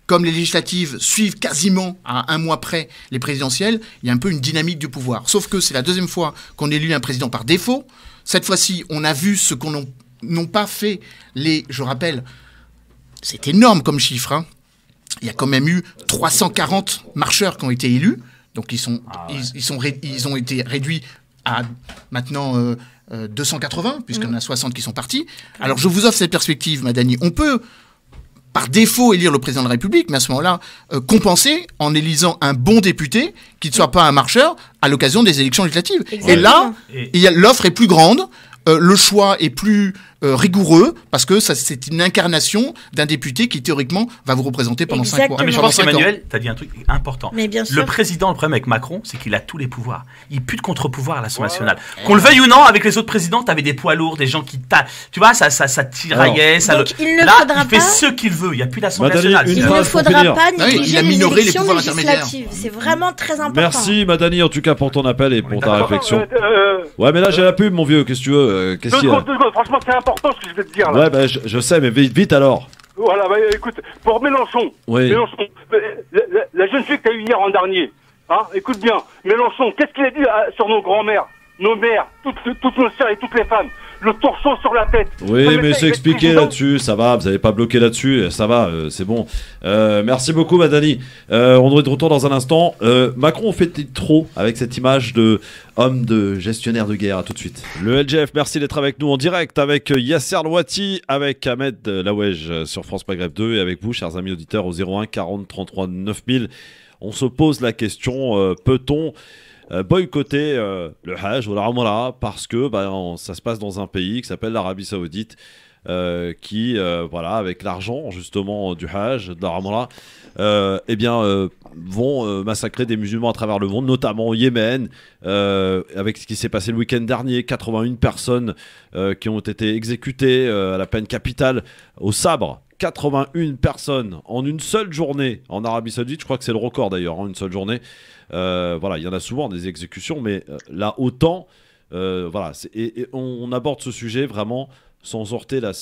Comme les législatives suivent quasiment à un mois près les présidentielles, il y a un peu une dynamique du pouvoir. Sauf que c'est la deuxième fois qu'on élit un président par défaut. Cette fois-ci, on a vu ce qu'on n'ont pas fait je rappelle, c'est énorme comme chiffre, hein. Il y a quand même eu 340 marcheurs qui ont été élus. Donc ils ont été réduits à maintenant 280, puisqu'il y en a 60 qui sont partis. Alors je vous offre cette perspective, Madani. On peut, par défaut, élire le président de la République, mais à ce moment-là, compenser en élisant un bon député qui ne soit pas un marcheur à l'occasion des élections législatives. Exactement. Et là, l'offre est plus grande. Le choix est plus rigoureux parce que c'est une incarnation d'un député qui théoriquement va vous représenter pendant 5 mois. Mais je pense qu'Emmanuel, tu as dit un truc important. Mais bien sûr. Le président, le problème avec Macron, c'est qu'il a tous les pouvoirs. Il pue de contre-pouvoir à l'Assemblée nationale. Qu'on le veuille ou non, avec les autres présidents, tu avais des poids lourds, des gens qui tu vois, ça tiraillait. Il fait ce qu'il veut. Il n'y a plus d'Assemblée nationale. Il ne faudra pas négliger les élections législatives. C'est vraiment très important. Merci, Madani, en tout cas, pour ton appel et pour ta réflexion. Ouais, mais là, j'ai la pub, mon vieux. Qu'est-ce que tu veux? Deux secondes, franchement, c'est important ce que je vais te dire là. Ouais, bah, je sais, mais vite alors. Voilà, bah, écoute, pour Mélenchon, la jeune fille que tu as eue hier en dernier, hein, écoute bien, Mélenchon, qu'est-ce qu'il a dit sur nos grands-mères, nos mères, toutes nos sœurs et toutes les femmes? Le torchon sur la tête. Oui, mais c'est expliqué là-dessus, ça va, vous n'avez pas bloqué là-dessus, ça va, c'est bon. Merci beaucoup, Madani. On est de retour dans un instant. Macron fait trop avec cette image de homme de gestionnaire de guerre. À tout de suite. Le LGF, merci d'être avec nous en direct avec Yasser Louati, avec Ahmed Laouej sur France Maghreb 2 et avec vous, chers amis auditeurs, au 01 40 33 9000. On se pose la question, peut-on boycotter le Hajj ou la Umrah parce que ça se passe dans un pays qui s'appelle l'Arabie Saoudite qui, avec l'argent justement du Hajj, de la Umrah, vont massacrer des musulmans à travers le monde, notamment au Yémen, avec ce qui s'est passé le week-end dernier, 81 personnes qui ont été exécutées à la peine capitale au sabre. 81 personnes en une seule journée en Arabie Saoudite, je crois que c'est le record d'ailleurs, une seule journée. Il y en a souvent des exécutions, mais là autant, et on aborde ce sujet vraiment sans heurter la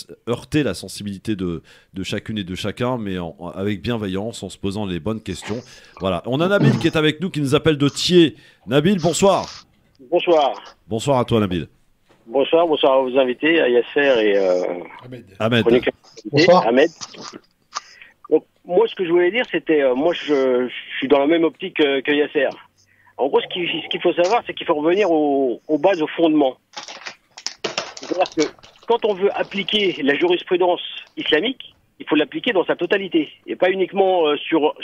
sensibilité de chacune et de chacun, mais avec bienveillance, en se posant les bonnes questions. Voilà, on a Nabil qui est avec nous, qui nous appelle de Thiers. Nabil, bonsoir. Bonsoir. Bonsoir à toi, Nabil. Bonsoir à vos invités, à Yasser et Ahmed. Bonsoir. Ahmed. Donc, moi, ce que je voulais dire, c'était, moi, je suis dans la même optique que Yasser. En gros, ce qu'il faut savoir, c'est qu'il faut revenir aux bases, aux fondements. C'est-à-dire que quand on veut appliquer la jurisprudence islamique, il faut l'appliquer dans sa totalité, et pas uniquement sur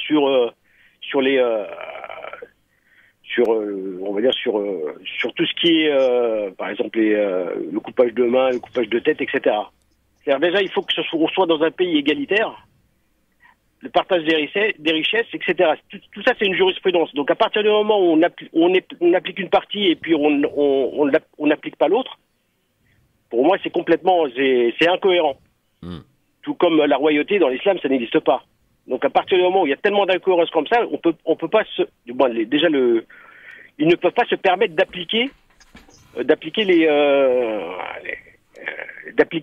tout ce qui est, par exemple, le coupage de main, le coupage de tête, etc. C'est-à-dire déjà, il faut que on soit dans un pays égalitaire, le partage des richesses, etc. Tout ça, c'est une jurisprudence. Donc, à partir du moment où on applique une partie et puis on n'applique pas l'autre, pour moi, c'est incohérent. Tout comme la royauté dans l'islam, ça n'existe pas. Donc, à partir du moment où il y a tellement d'incohérences comme ça, on peut pas ils ne peuvent pas se permettre d'appliquer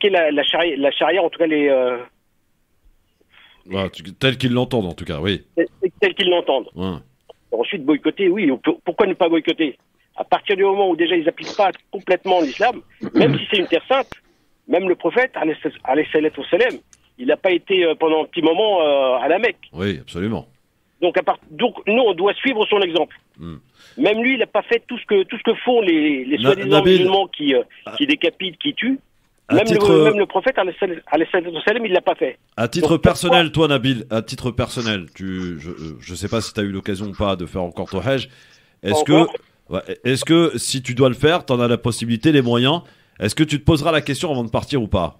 la charia, en tout cas tel qu'ils l'entendent, en tout cas, oui. Tel qu'ils l'entendent. Ouais. Ensuite, boycotter, oui. Pourquoi ne pas boycotter? À partir du moment où déjà ils n'appliquent pas complètement l'islam, même si c'est une terre sainte, même le prophète, alayhi salatu wassalam, il n'a pas été pendant un petit moment à la Mecque. Oui, absolument. Donc nous, on doit suivre son exemple. Même lui, il n'a pas fait tout ce que font les soi-disant musulmans qui décapitent, qui tuent. Même le prophète, il l'a pas fait. À titre personnel, toi, Nabil, à titre personnel, je sais pas si tu as eu l'occasion ou pas de faire encore ton Hajj. Est-ce que si tu dois le faire, tu en as la possibilité, les moyens, est-ce que tu te poseras la question avant de partir ou pas?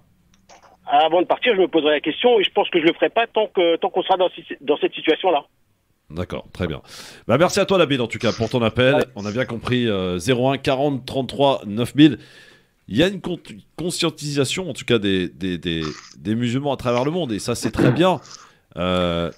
Avant de partir, je me poserai la question et je pense que je le ferai pas tant qu'on sera dans cette situation-là. D'accord, très bien. Bah, merci à toi, Nabil, en tout cas, pour ton appel. Ouais. On a bien compris. 01 40 33 9000. Il y a une conscientisation, en tout cas, des musulmans à travers le monde. Et ça, c'est très bien.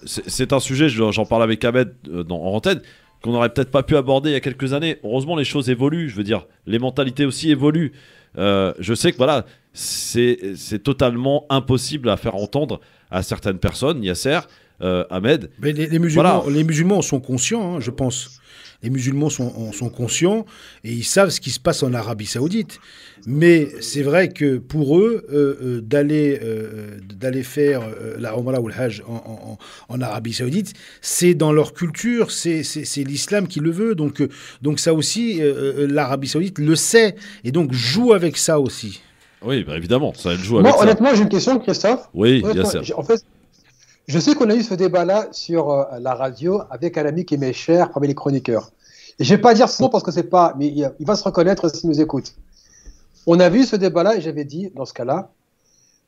C'est un sujet, j'en parle avec Ahmed en antenne, qu'on n'aurait peut-être pas pu aborder il y a quelques années. Heureusement, les choses évoluent. Je veux dire, les mentalités aussi évoluent. Je sais que voilà, c'est totalement impossible à faire entendre à certaines personnes, Yasser, Ahmed. Mais les musulmans sont conscients, hein, je pense. Les musulmans sont conscients et ils savent ce qui se passe en Arabie Saoudite. Mais c'est vrai que pour eux, d'aller faire la Umrah ou le Hajj en Arabie Saoudite, c'est dans leur culture, c'est l'islam qui le veut. Donc ça aussi, l'Arabie Saoudite le sait et donc joue avec ça aussi. Oui, bah évidemment, ça joue avec ça. Honnêtement, j'ai une question, Christophe. Oui, bien sûr. En fait, je sais qu'on a eu ce débat-là sur la radio avec un ami qui m'est cher parmi les chroniqueurs. Et je ne vais pas dire son nom parce que c'est pas, mais il va se reconnaître s'il nous écoute. On a vu ce débat-là et j'avais dit, dans ce cas-là,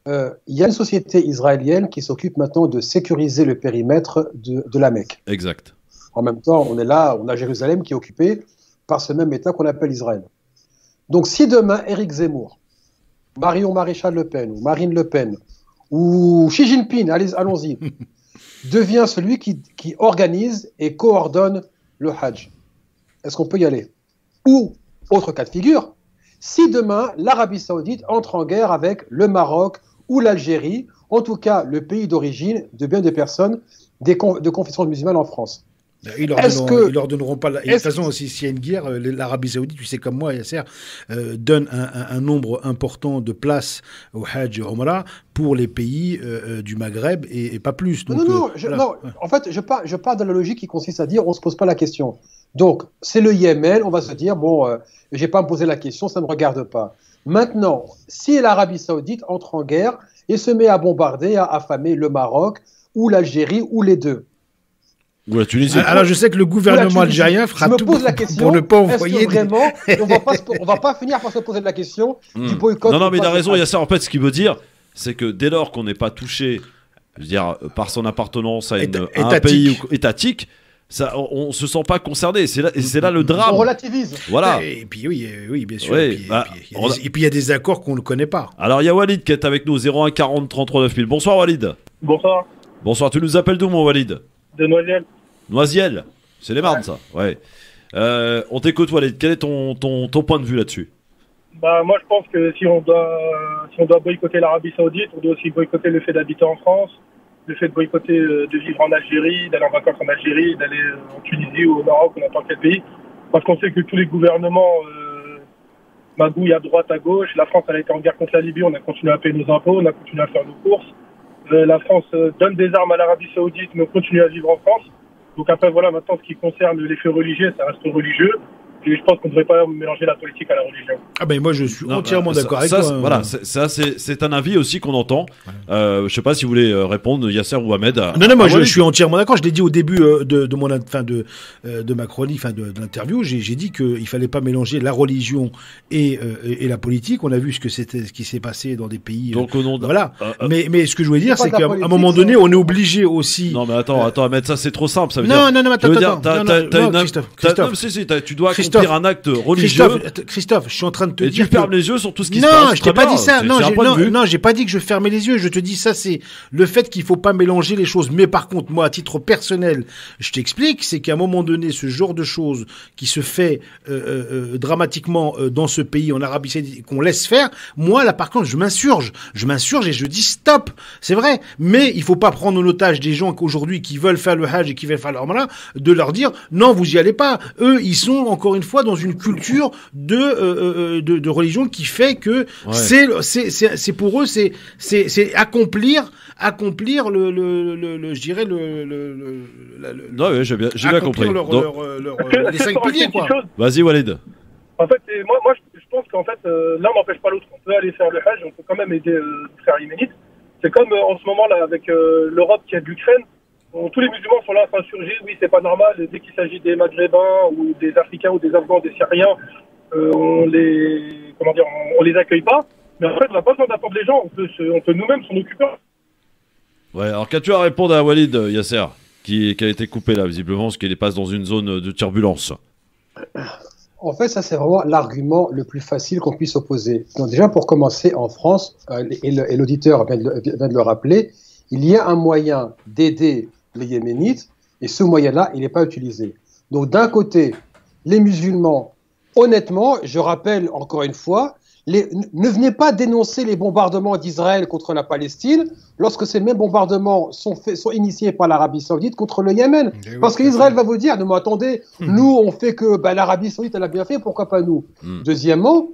il y a une société israélienne qui s'occupe maintenant de sécuriser le périmètre de la Mecque. Exact. En même temps, on est là, on a Jérusalem qui est occupée par ce même État qu'on appelle Israël. Donc si demain, Éric Zemmour, Marion Maréchal Le Pen, ou Marine Le Pen, ou Xi Jinping, allons-y, devient celui qui organise et coordonne le Hajj, est-ce qu'on peut y aller? Ou, autre cas de figure, si demain l'Arabie Saoudite entre en guerre avec le Maroc ou l'Algérie, en tout cas le pays d'origine de bien des personnes de confession musulmane en France. Ils leur donneront pas. De toute façon, s'il y a une guerre, l'Arabie Saoudite, tu sais comme moi, Yasser, donne un nombre important de places au Hajj et au Umrah pour les pays du Maghreb et pas plus. Donc, non, en fait, je pars de la logique qui consiste à dire on se pose pas la question. Donc, c'est le Yémen, on va se dire bon, j'ai pas à me poser la question, ça ne me regarde pas. Maintenant, si l'Arabie Saoudite entre en guerre et se met à bombarder, à affamer le Maroc ou l'Algérie ou les deux. Ou la Tunisie. Alors je sais que le gouvernement algérien fera tout pour ne pas envoyer. Vraiment, on va pas finir par se poser la question du boycott. Non, mais il a raison, il y a ça. En fait, ce qu'il veut dire, c'est que dès lors qu'on n'est pas touché, je veux dire, par son appartenance à un pays étatique, ça, on se sent pas concerné. C'est là le drame. On relativise. Voilà. Et puis oui, bien sûr. Oui, et puis il y a des accords qu'on ne connaît pas. Alors il y a Walid qui est avec nous, 01 40 33 9000. Bonsoir Walid. Bonsoir. Bonsoir. Tu nous appelles d'où mon Walid? De Noisiel. Noisiel, c'est les Marnes, ça. Ouais. On t'écoute, Walid. Quel est ton point de vue là-dessus? Bah moi, je pense que si on doit boycotter l'Arabie Saoudite, on doit aussi boycotter le fait d'habiter en France, le fait de boycotter de vivre en Algérie, d'aller en vacances en Algérie, d'aller en Tunisie ou au Maroc ou n'importe quel pays, parce qu'on sait que tous les gouvernements magouillent à droite, à gauche. La France, elle a été en guerre contre la Libye, on a continué à payer nos impôts, on a continué à faire nos courses. La France donne des armes à l'Arabie Saoudite, mais on continue à vivre en France. Donc après, voilà, maintenant, ce qui concerne les faits religieux, ça reste religieux. Et je pense qu'on ne devrait pas mélanger la politique à la religion. Ah ben moi je suis entièrement d'accord avec toi. Voilà, ça c'est un avis aussi qu'on entend. Je sais pas si vous voulez répondre, Yasser ou Ahmed. Non, moi je suis entièrement d'accord. Je l'ai dit au début de ma chronique, de l'interview. J'ai dit qu'il fallait pas mélanger la religion et la politique. On a vu ce qui s'est passé dans des pays. Donc au nom de... voilà. Mais ce que je voulais dire, c'est qu'à un moment donné, on est obligé aussi. Non mais attends, Ahmed, ça c'est trop simple. Ça veut non, dire... Christophe, tu dois accomplir un acte religieux. Christophe, je suis en train de te dire. Et tu fermes les yeux sur tout ce qui se passe. Non, je t'ai pas dit ça. Non, j'ai pas dit que je fermais les yeux. Je te dis ça, c'est le fait qu'il faut pas mélanger les choses. Mais par contre, moi, à titre personnel, je t'explique, c'est qu'à un moment donné, ce genre de choses qui se fait dramatiquement dans ce pays, en Arabie Saoudite, qu'on laisse faire, moi, là, par contre, je m'insurge et je dis stop. C'est vrai. Mais il faut pas prendre en otage des gens qu'aujourd'hui, qui veulent faire le Hajj et qui veulent faire leur malin, de leur dire, non, vous y allez pas. Eux, ils sont, encore une une fois dans une culture de religion qui fait que c'est pour eux c'est accomplir je dirais non, oui, j'ai bien compris. Les 5 piliers, quoi. Vas-y, Walid. En fait, moi je pense qu'en fait, l'un n'empêche pas l'autre. On peut aller faire le Hajj, on peut quand même aider le frère yéménite. C'est comme en ce moment là avec l'Europe qui aide l'Ukraine. Tous les musulmans sont là à s'insurger. Oui, c'est pas normal. Dès qu'il s'agit des Maghrébins ou des Africains ou des Afghans, des Syriens, on les accueille pas. Mais en fait, on n'a pas besoin d'attendre les gens. On peut nous-mêmes s'en occuper. Ouais. Alors qu'as-tu à répondre à Walid, Yasser, qui a été coupé là visiblement parce qu'il passe dans une zone de turbulence? En fait, ça c'est vraiment l'argument le plus facile qu'on puisse opposer. Donc déjà pour commencer, en France, et l'auditeur vient de le rappeler, il y a un moyen d'aider les Yéménites, et ce moyen-là, il n'est pas utilisé. Donc d'un côté, les musulmans, honnêtement, je rappelle encore une fois, ne venez pas dénoncer les bombardements d'Israël contre la Palestine lorsque ces mêmes bombardements sont initiés par l'Arabie Saoudite contre le Yémen. Parce qu'Israël va vous dire, non mais attendez, nous on fait que l'Arabie Saoudite elle a bien fait, pourquoi pas nous? Deuxièmement,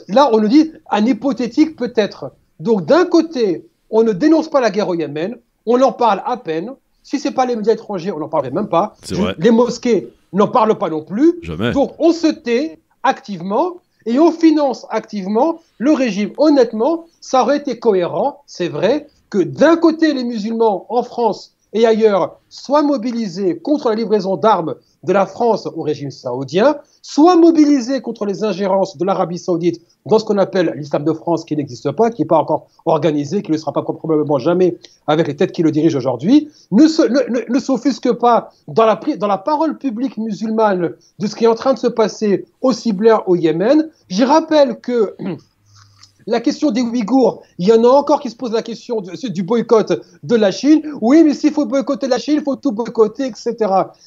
là on nous dit un hypothétique peut-être. Donc d'un côté, on ne dénonce pas la guerre au Yémen, on en parle à peine. Si c'est pas les médias étrangers, on n'en parlerait même pas. Les mosquées n'en parlent pas non plus. Jamais. Donc on se tait activement. Et on finance activement le régime. Honnêtement, ça aurait été cohérent, c'est vrai, que d'un côté, les musulmans en France et ailleurs soient mobilisés contre la livraison d'armes de la France au régime saoudien, soient mobilisés contre les ingérences de l'Arabie Saoudite dans ce qu'on appelle l'islam de France qui n'existe pas, qui n'est pas encore organisé, qui ne le sera pas probablement jamais avec les têtes qui le dirigent aujourd'hui, ne s'offusque pas dans la parole publique musulmane de ce qui est en train de se passer au Sibler, au Yémen. J'y rappelle que la question des Ouïghours, il y en a encore qui se posent la question du boycott de la Chine. Oui, mais s'il faut boycotter la Chine, il faut tout boycotter, etc.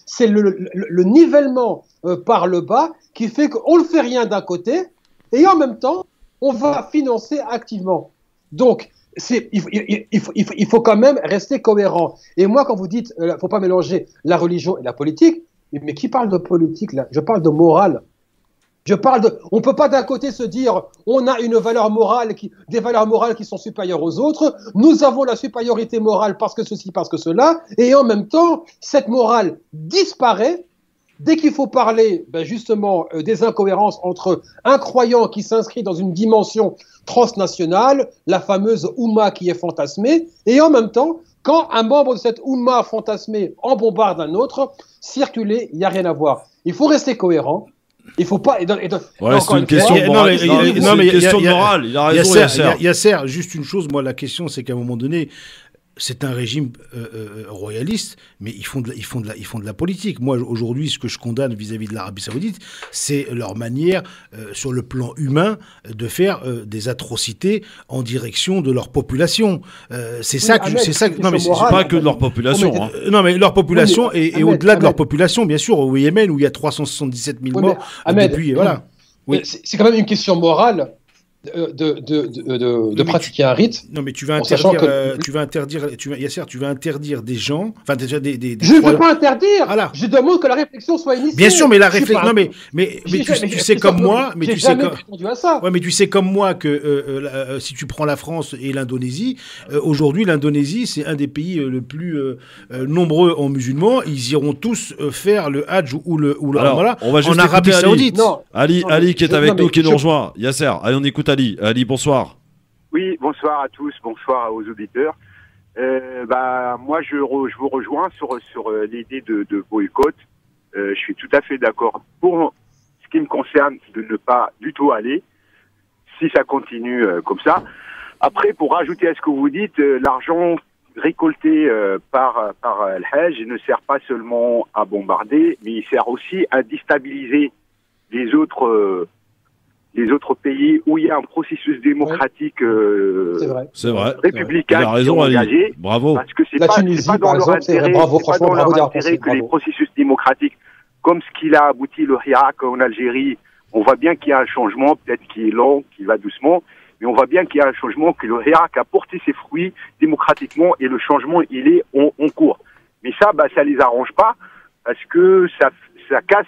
C'est le nivellement par le bas qui fait qu'on ne fait rien d'un côté et en même temps, on va financer activement. Donc, il faut quand même rester cohérent. Et moi, quand vous dites il ne faut pas mélanger la religion et la politique, mais qui parle de politique là? Je parle de morale. On ne peut pas d'un côté se dire on a une valeur morale des valeurs morales qui sont supérieures aux autres, nous avons la supériorité morale parce que ceci, parce que cela, et en même temps, cette morale disparaît dès qu'il faut parler justement des incohérences entre un croyant qui s'inscrit dans une dimension transnationale, la fameuse Oumma qui est fantasmée, et en même temps, quand un membre de cette Oumma fantasmée en bombarde un autre, circuler, il n'y a rien à voir. Il faut rester cohérent. Il faut pas. C'est une question de morale. Il a raison, Yasser, juste une chose, moi, la question, c'est qu'à un moment donné, c'est un régime royaliste, mais ils font de la politique. Moi, aujourd'hui, ce que je condamne vis-à-vis de l'Arabie Saoudite, c'est leur manière, sur le plan humain, de faire des atrocités en direction de leur population. C'est ça que... Non, mais c'est pas que de leur population. Non, mais leur population, et au-delà de leur population, bien sûr, au Yémen, où il y a 377 000 morts, depuis... Voilà. Oui. C'est quand même une question morale de pratiquer un rite. Non, mais tu vas interdire des gens, enfin déjà des je ne veux pas interdire. Voilà. Je demande que la réflexion soit initiée. Bien sûr, mais la réflexion. Non, mais tu sais comme moi, mais tu sais comme. Ouais, mais tu sais comme moi que si tu prends la France et l'Indonésie, aujourd'hui l'Indonésie c'est un des pays le plus nombreux en musulmans. Ils iront tous faire le Hajj ou le Ramadan en Arabie Saoudite. Ali qui est avec nous, qui nous rejoint. Yasser, allez on écoute Ali. Ali, bonsoir. Oui, bonsoir à tous, bonsoir aux auditeurs. Moi, je vous rejoins sur l'idée de boycott. Je suis tout à fait d'accord pour ce qui me concerne de ne pas du tout aller si ça continue comme ça. Après, pour rajouter à ce que vous dites, l'argent récolté par le Hajj ne sert pas seulement à bombarder, mais il sert aussi à déstabiliser les autres pays où il y a un processus démocratique républicain qui est engagé. Bravo. Parce que c'est pas dans leur intérêt, que les processus démocratiques, comme ce qu'il a abouti le Irak en Algérie, on voit bien qu'il y a un changement, peut-être qui est lent, qui va doucement, mais on voit bien qu'il y a un changement, que le Irak a porté ses fruits démocratiquement et le changement, il est en cours. Mais ça les arrange pas parce que ça casse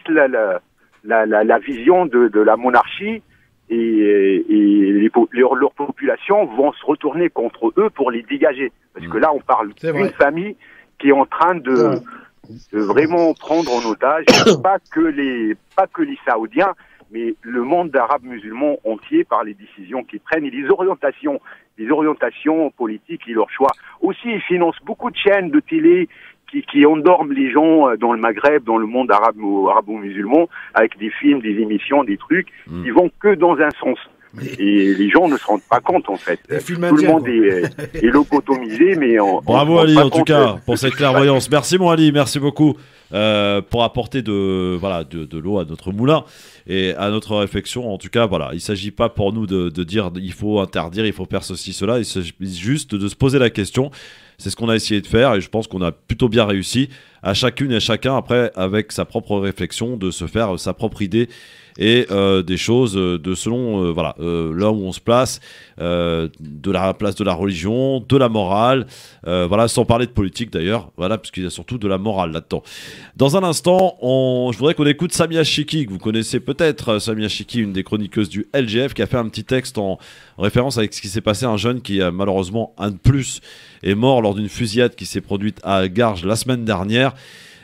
la vision de la monarchie et leur population vont se retourner contre eux pour les dégager. Parce que là, on parle d'une famille qui est en train de vraiment prendre en otage pas que les Saoudiens, mais le monde arabe musulman entier par les décisions qu'ils prennent et les orientations politiques et leurs choix. Aussi, ils financent beaucoup de chaînes de télé qui endorment les gens dans le Maghreb, dans le monde arabo-musulman, avec des films, des émissions, des trucs qui vont que dans un sens. Et les gens ne se rendent pas compte, en fait. Tout le monde est lobotomisé, mais bravo Ali, en tout cas, pour cette clairvoyance. Merci mon Ali, merci beaucoup pour apporter de l'eau à notre moulin et à notre réflexion. En tout cas, voilà, il ne s'agit pas pour nous de dire il faut interdire, il faut faire ceci, cela. Il s'agit juste de se poser la question. C'est ce qu'on a essayé de faire et je pense qu'on a plutôt bien réussi, à chacune et chacun, après, avec sa propre réflexion, de se faire sa propre idée et des choses de selon là où on se place, de la place de la religion, de la morale, sans parler de politique d'ailleurs, puisqu'il y a surtout de la morale là-dedans. Dans un instant, je voudrais qu'on écoute Samia Chiki, que vous connaissez peut-être, Samia Chiki, une des chroniqueuses du LGF, qui a fait un petit texte en référence avec ce qui s'est passé, un jeune qui a malheureusement un de plus est mort lors d'une fusillade qui s'est produite à Garges la semaine dernière.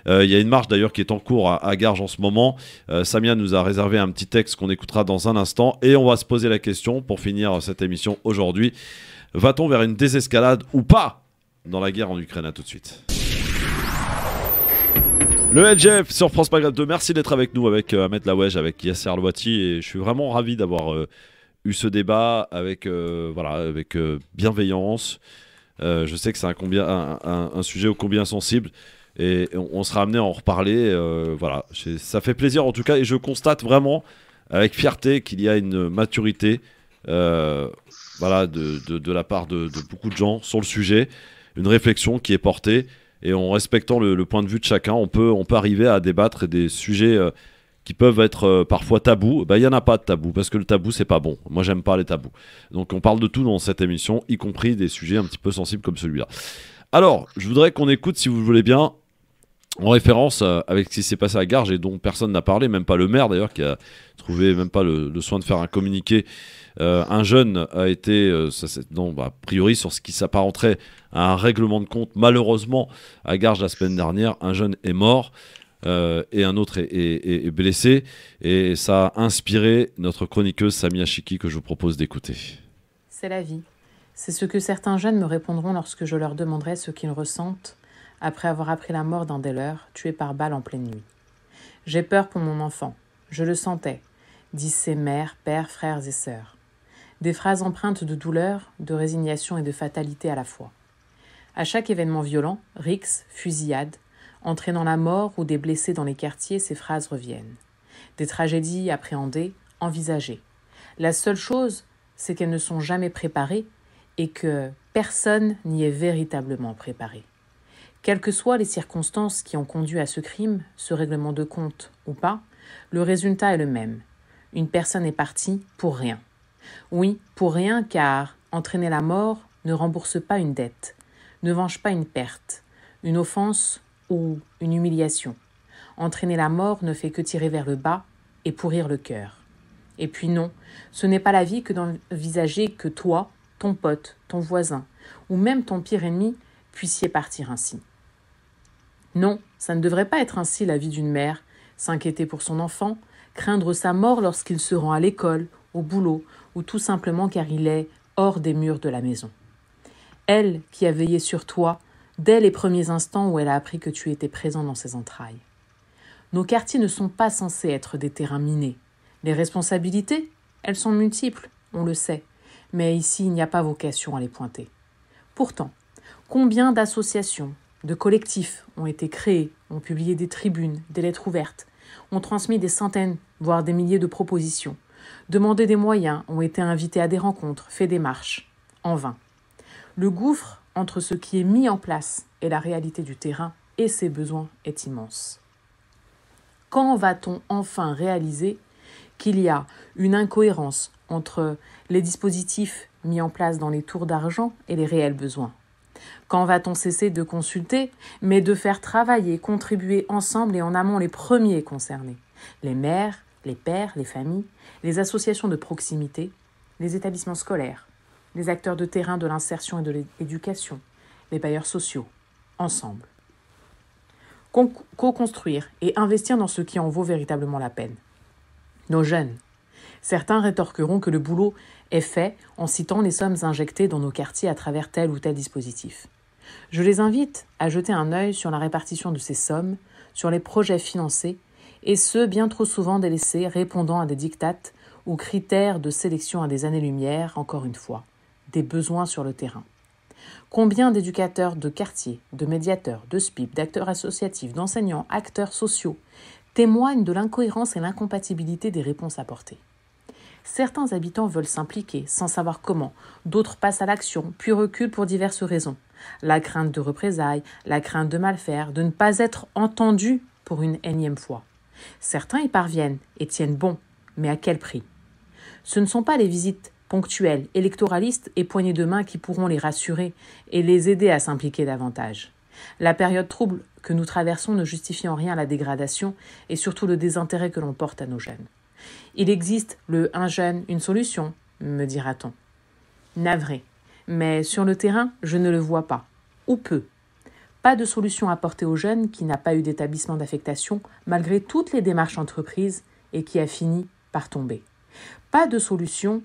Il y a une marche d'ailleurs qui est en cours à Garges en ce moment. Samia nous a réservé un petit texte qu'on écoutera dans un instant et on va se poser la question pour finir cette émission aujourd'hui. Va-t-on vers une désescalade ou pas dans la guerre en Ukraine? À tout de suite. Le LGF sur France Maghreb 2, merci d'être avec nous, avec Ahmed Laouej, avec Yasser Louati, et je suis vraiment ravi d'avoir eu ce débat avec bienveillance. Je sais que c'est un sujet ô combien sensible. Et on sera amené à en reparler. Ça fait plaisir en tout cas. Et je constate vraiment avec fierté qu'il y a une maturité de la part de beaucoup de gens sur le sujet. Une réflexion qui est portée. Et en respectant le point de vue de chacun, on peut arriver à débattre des sujets qui peuvent être parfois tabous. Il n'y en a pas de tabou, parce que le tabou, c'est pas bon. Moi, j'aime pas les tabous. Donc on parle de tout dans cette émission, y compris des sujets un petit peu sensibles comme celui-là. Alors, je voudrais qu'on écoute, si vous le voulez bien, en référence avec ce qui s'est passé à Garges et dont personne n'a parlé, même pas le maire d'ailleurs, qui a trouvé même pas le soin de faire un communiqué. Un jeune a été, a priori, sur ce qui s'apparenterait à un règlement de compte, malheureusement, à Garges la semaine dernière, un jeune est mort et un autre est blessé. Et ça a inspiré notre chroniqueuse Samia Chiki, que je vous propose d'écouter. C'est la vie. C'est ce que certains jeunes me répondront lorsque je leur demanderai ce qu'ils ressentent après avoir appris la mort d'un des leurs, tué par balle en pleine nuit. « J'ai peur pour mon enfant. Je le sentais », disent ses mères, pères, frères et sœurs. Des phrases empreintes de douleur, de résignation et de fatalité à la fois. À chaque événement violent, rixes, fusillades, entraînant la mort ou des blessés dans les quartiers, ces phrases reviennent. Des tragédies appréhendées, envisagées. La seule chose, c'est qu'elles ne sont jamais préparées et que personne n'y est véritablement préparé. Quelles que soient les circonstances qui ont conduit à ce crime, ce règlement de compte ou pas, le résultat est le même. Une personne est partie pour rien. Oui, pour rien, car entraîner la mort ne rembourse pas une dette, ne venge pas une perte, une offense ou une humiliation. Entraîner la mort ne fait que tirer vers le bas et pourrir le cœur. Et puis non, ce n'est pas la vie que d'envisager que toi, ton pote, ton voisin, ou même ton pire ennemi puissiez partir ainsi. Non, ça ne devrait pas être ainsi la vie d'une mère, s'inquiéter pour son enfant, craindre sa mort lorsqu'il se rend à l'école, au boulot, ou tout simplement car il est hors des murs de la maison. Elle qui a veillé sur toi dès les premiers instants où elle a appris que tu étais présent dans ses entrailles. Nos quartiers ne sont pas censés être des terrains minés. Les responsabilités, elles sont multiples, on le sait, mais ici il n'y a pas vocation à les pointer. Pourtant, combien d'associations, de collectifs ont été créés, ont publié des tribunes, des lettres ouvertes, ont transmis des centaines, voire des milliers de propositions, demandé des moyens, ont été invités à des rencontres, fait des marches, en vain. Le gouffre entre ce qui est mis en place et la réalité du terrain et ses besoins est immense. Quand va-t-on enfin réaliser qu'il y a une incohérence entre les dispositifs mis en place dans les tours d'argent et les réels besoins? Quand va-t-on cesser de consulter, mais de faire travailler, contribuer ensemble et en amont les premiers concernés, les maires, les pères, les familles, les associations de proximité, les établissements scolaires, les acteurs de terrain de l'insertion et de l'éducation, les bailleurs sociaux, ensemble. Co-construire et investir dans ce qui en vaut véritablement la peine. Nos jeunes. Certains rétorqueront que le boulot est fait en citant les sommes injectées dans nos quartiers à travers tel ou tel dispositif. Je les invite à jeter un œil sur la répartition de ces sommes, sur les projets financés, et ceux bien trop souvent délaissés répondant à des dictates ou critères de sélection à des années-lumière, encore une fois, des besoins sur le terrain. Combien d'éducateurs de quartier, de médiateurs, de SPIP, d'acteurs associatifs, d'enseignants, acteurs sociaux témoignent de l'incohérence et l'incompatibilité des réponses apportées. Certains habitants veulent s'impliquer sans savoir comment, d'autres passent à l'action, puis reculent pour diverses raisons. La crainte de représailles, la crainte de mal faire, de ne pas être entendus pour une énième fois. Certains y parviennent et tiennent bon, mais à quel prix ? Ce ne sont pas les visites ponctuelles, électoralistes et poignées de main qui pourront les rassurer et les aider à s'impliquer davantage. La période trouble que nous traversons ne justifie en rien la dégradation et surtout le désintérêt que l'on porte à nos jeunes. Il existe le « un jeune, une solution », me dira-t-on. Navré, mais sur le terrain, je ne le vois pas, ou peu. Pas de solution apportée aux jeunes qui n'a pas eu d'établissement d'affectation malgré toutes les démarches entreprises et qui a fini par tomber. Pas de solution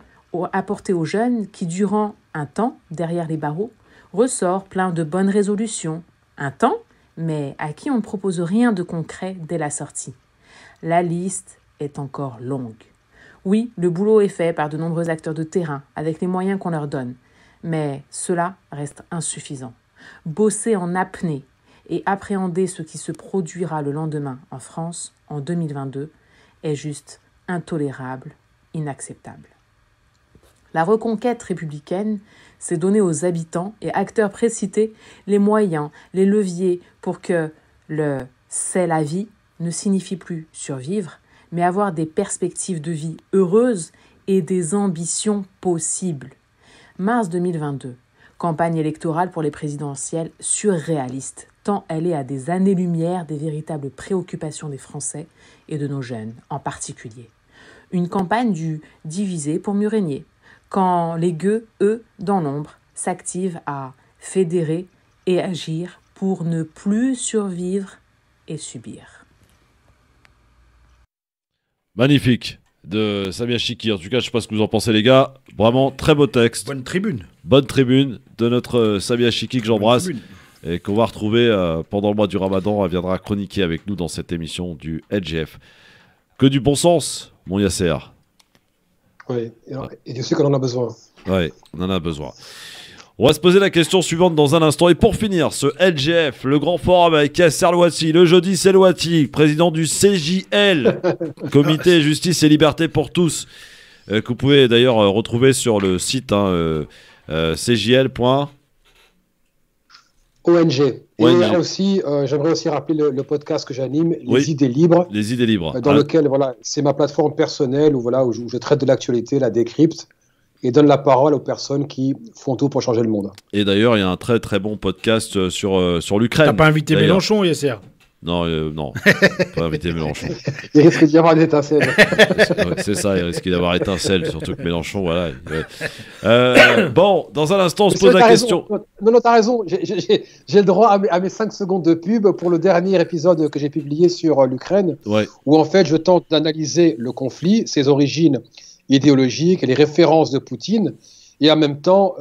apportée aux jeunes qui, durant un temps, derrière les barreaux, ressort plein de bonnes résolutions. Un temps, mais à qui on ne propose rien de concret dès la sortie. La liste est encore longue. Oui, le boulot est fait par de nombreux acteurs de terrain avec les moyens qu'on leur donne, mais cela reste insuffisant. Bosser en apnée et appréhender ce qui se produira le lendemain en France en 2022 est juste intolérable, inacceptable. La reconquête républicaine, c'est donner aux habitants et acteurs précités les moyens, les leviers pour que le « c'est la vie » ne signifie plus survivre, mais avoir des perspectives de vie heureuses et des ambitions possibles. Mars 2022, campagne électorale pour les présidentielles surréaliste, tant elle est à des années-lumière des véritables préoccupations des Français et de nos jeunes en particulier. Une campagne du diviser pour mieux régner, quand les gueux, eux, dans l'ombre, s'activent à fédérer et agir pour ne plus survivre et subir. Magnifique de Samia Chikhi. En tout cas, je ne sais pas ce que vous en pensez, les gars. Vraiment, très beau texte. Bonne tribune. Bonne tribune de notre Samia Chikhi que j'embrasse et qu'on va retrouver pendant le mois du Ramadan. Elle viendra chroniquer avec nous dans cette émission du LGF. Que du bon sens, mon Yasser. Oui, et Dieu sait qu'on en a besoin. Oui, on en a besoin. On va se poser la question suivante dans un instant. Et pour finir, ce LGF, le grand forum avec Yasser Louati, le jeudi c'est Louati, président du CJL, Comité Justice et Liberté pour tous, que vous pouvez d'ailleurs retrouver sur le site cjl.ong. Et aussi, j'aimerais aussi rappeler le podcast que j'anime, Les Idées Libres. Les Idées Libres. Dans lequel, voilà, c'est ma plateforme personnelle où je traite de l'actualité, la décrypte et donne la parole aux personnes qui font tout pour changer le monde. Et d'ailleurs, il y a un très très bon podcast sur l'Ukraine. T'as pas invité Mélenchon, Yasser? Non, non, pas invité Mélenchon. Il risque d'y avoir une étincelle. C'est ça, il risque d'y avoir étincelle, surtout que Mélenchon, voilà. Bon, dans un instant, on se pose la question. Non, t'as raison. J'ai le droit à mes 5 secondes de pub pour le dernier épisode que j'ai publié sur l'Ukraine, où en fait, je tente d'analyser le conflit, ses origines idéologiques et les références de Poutine, et en même temps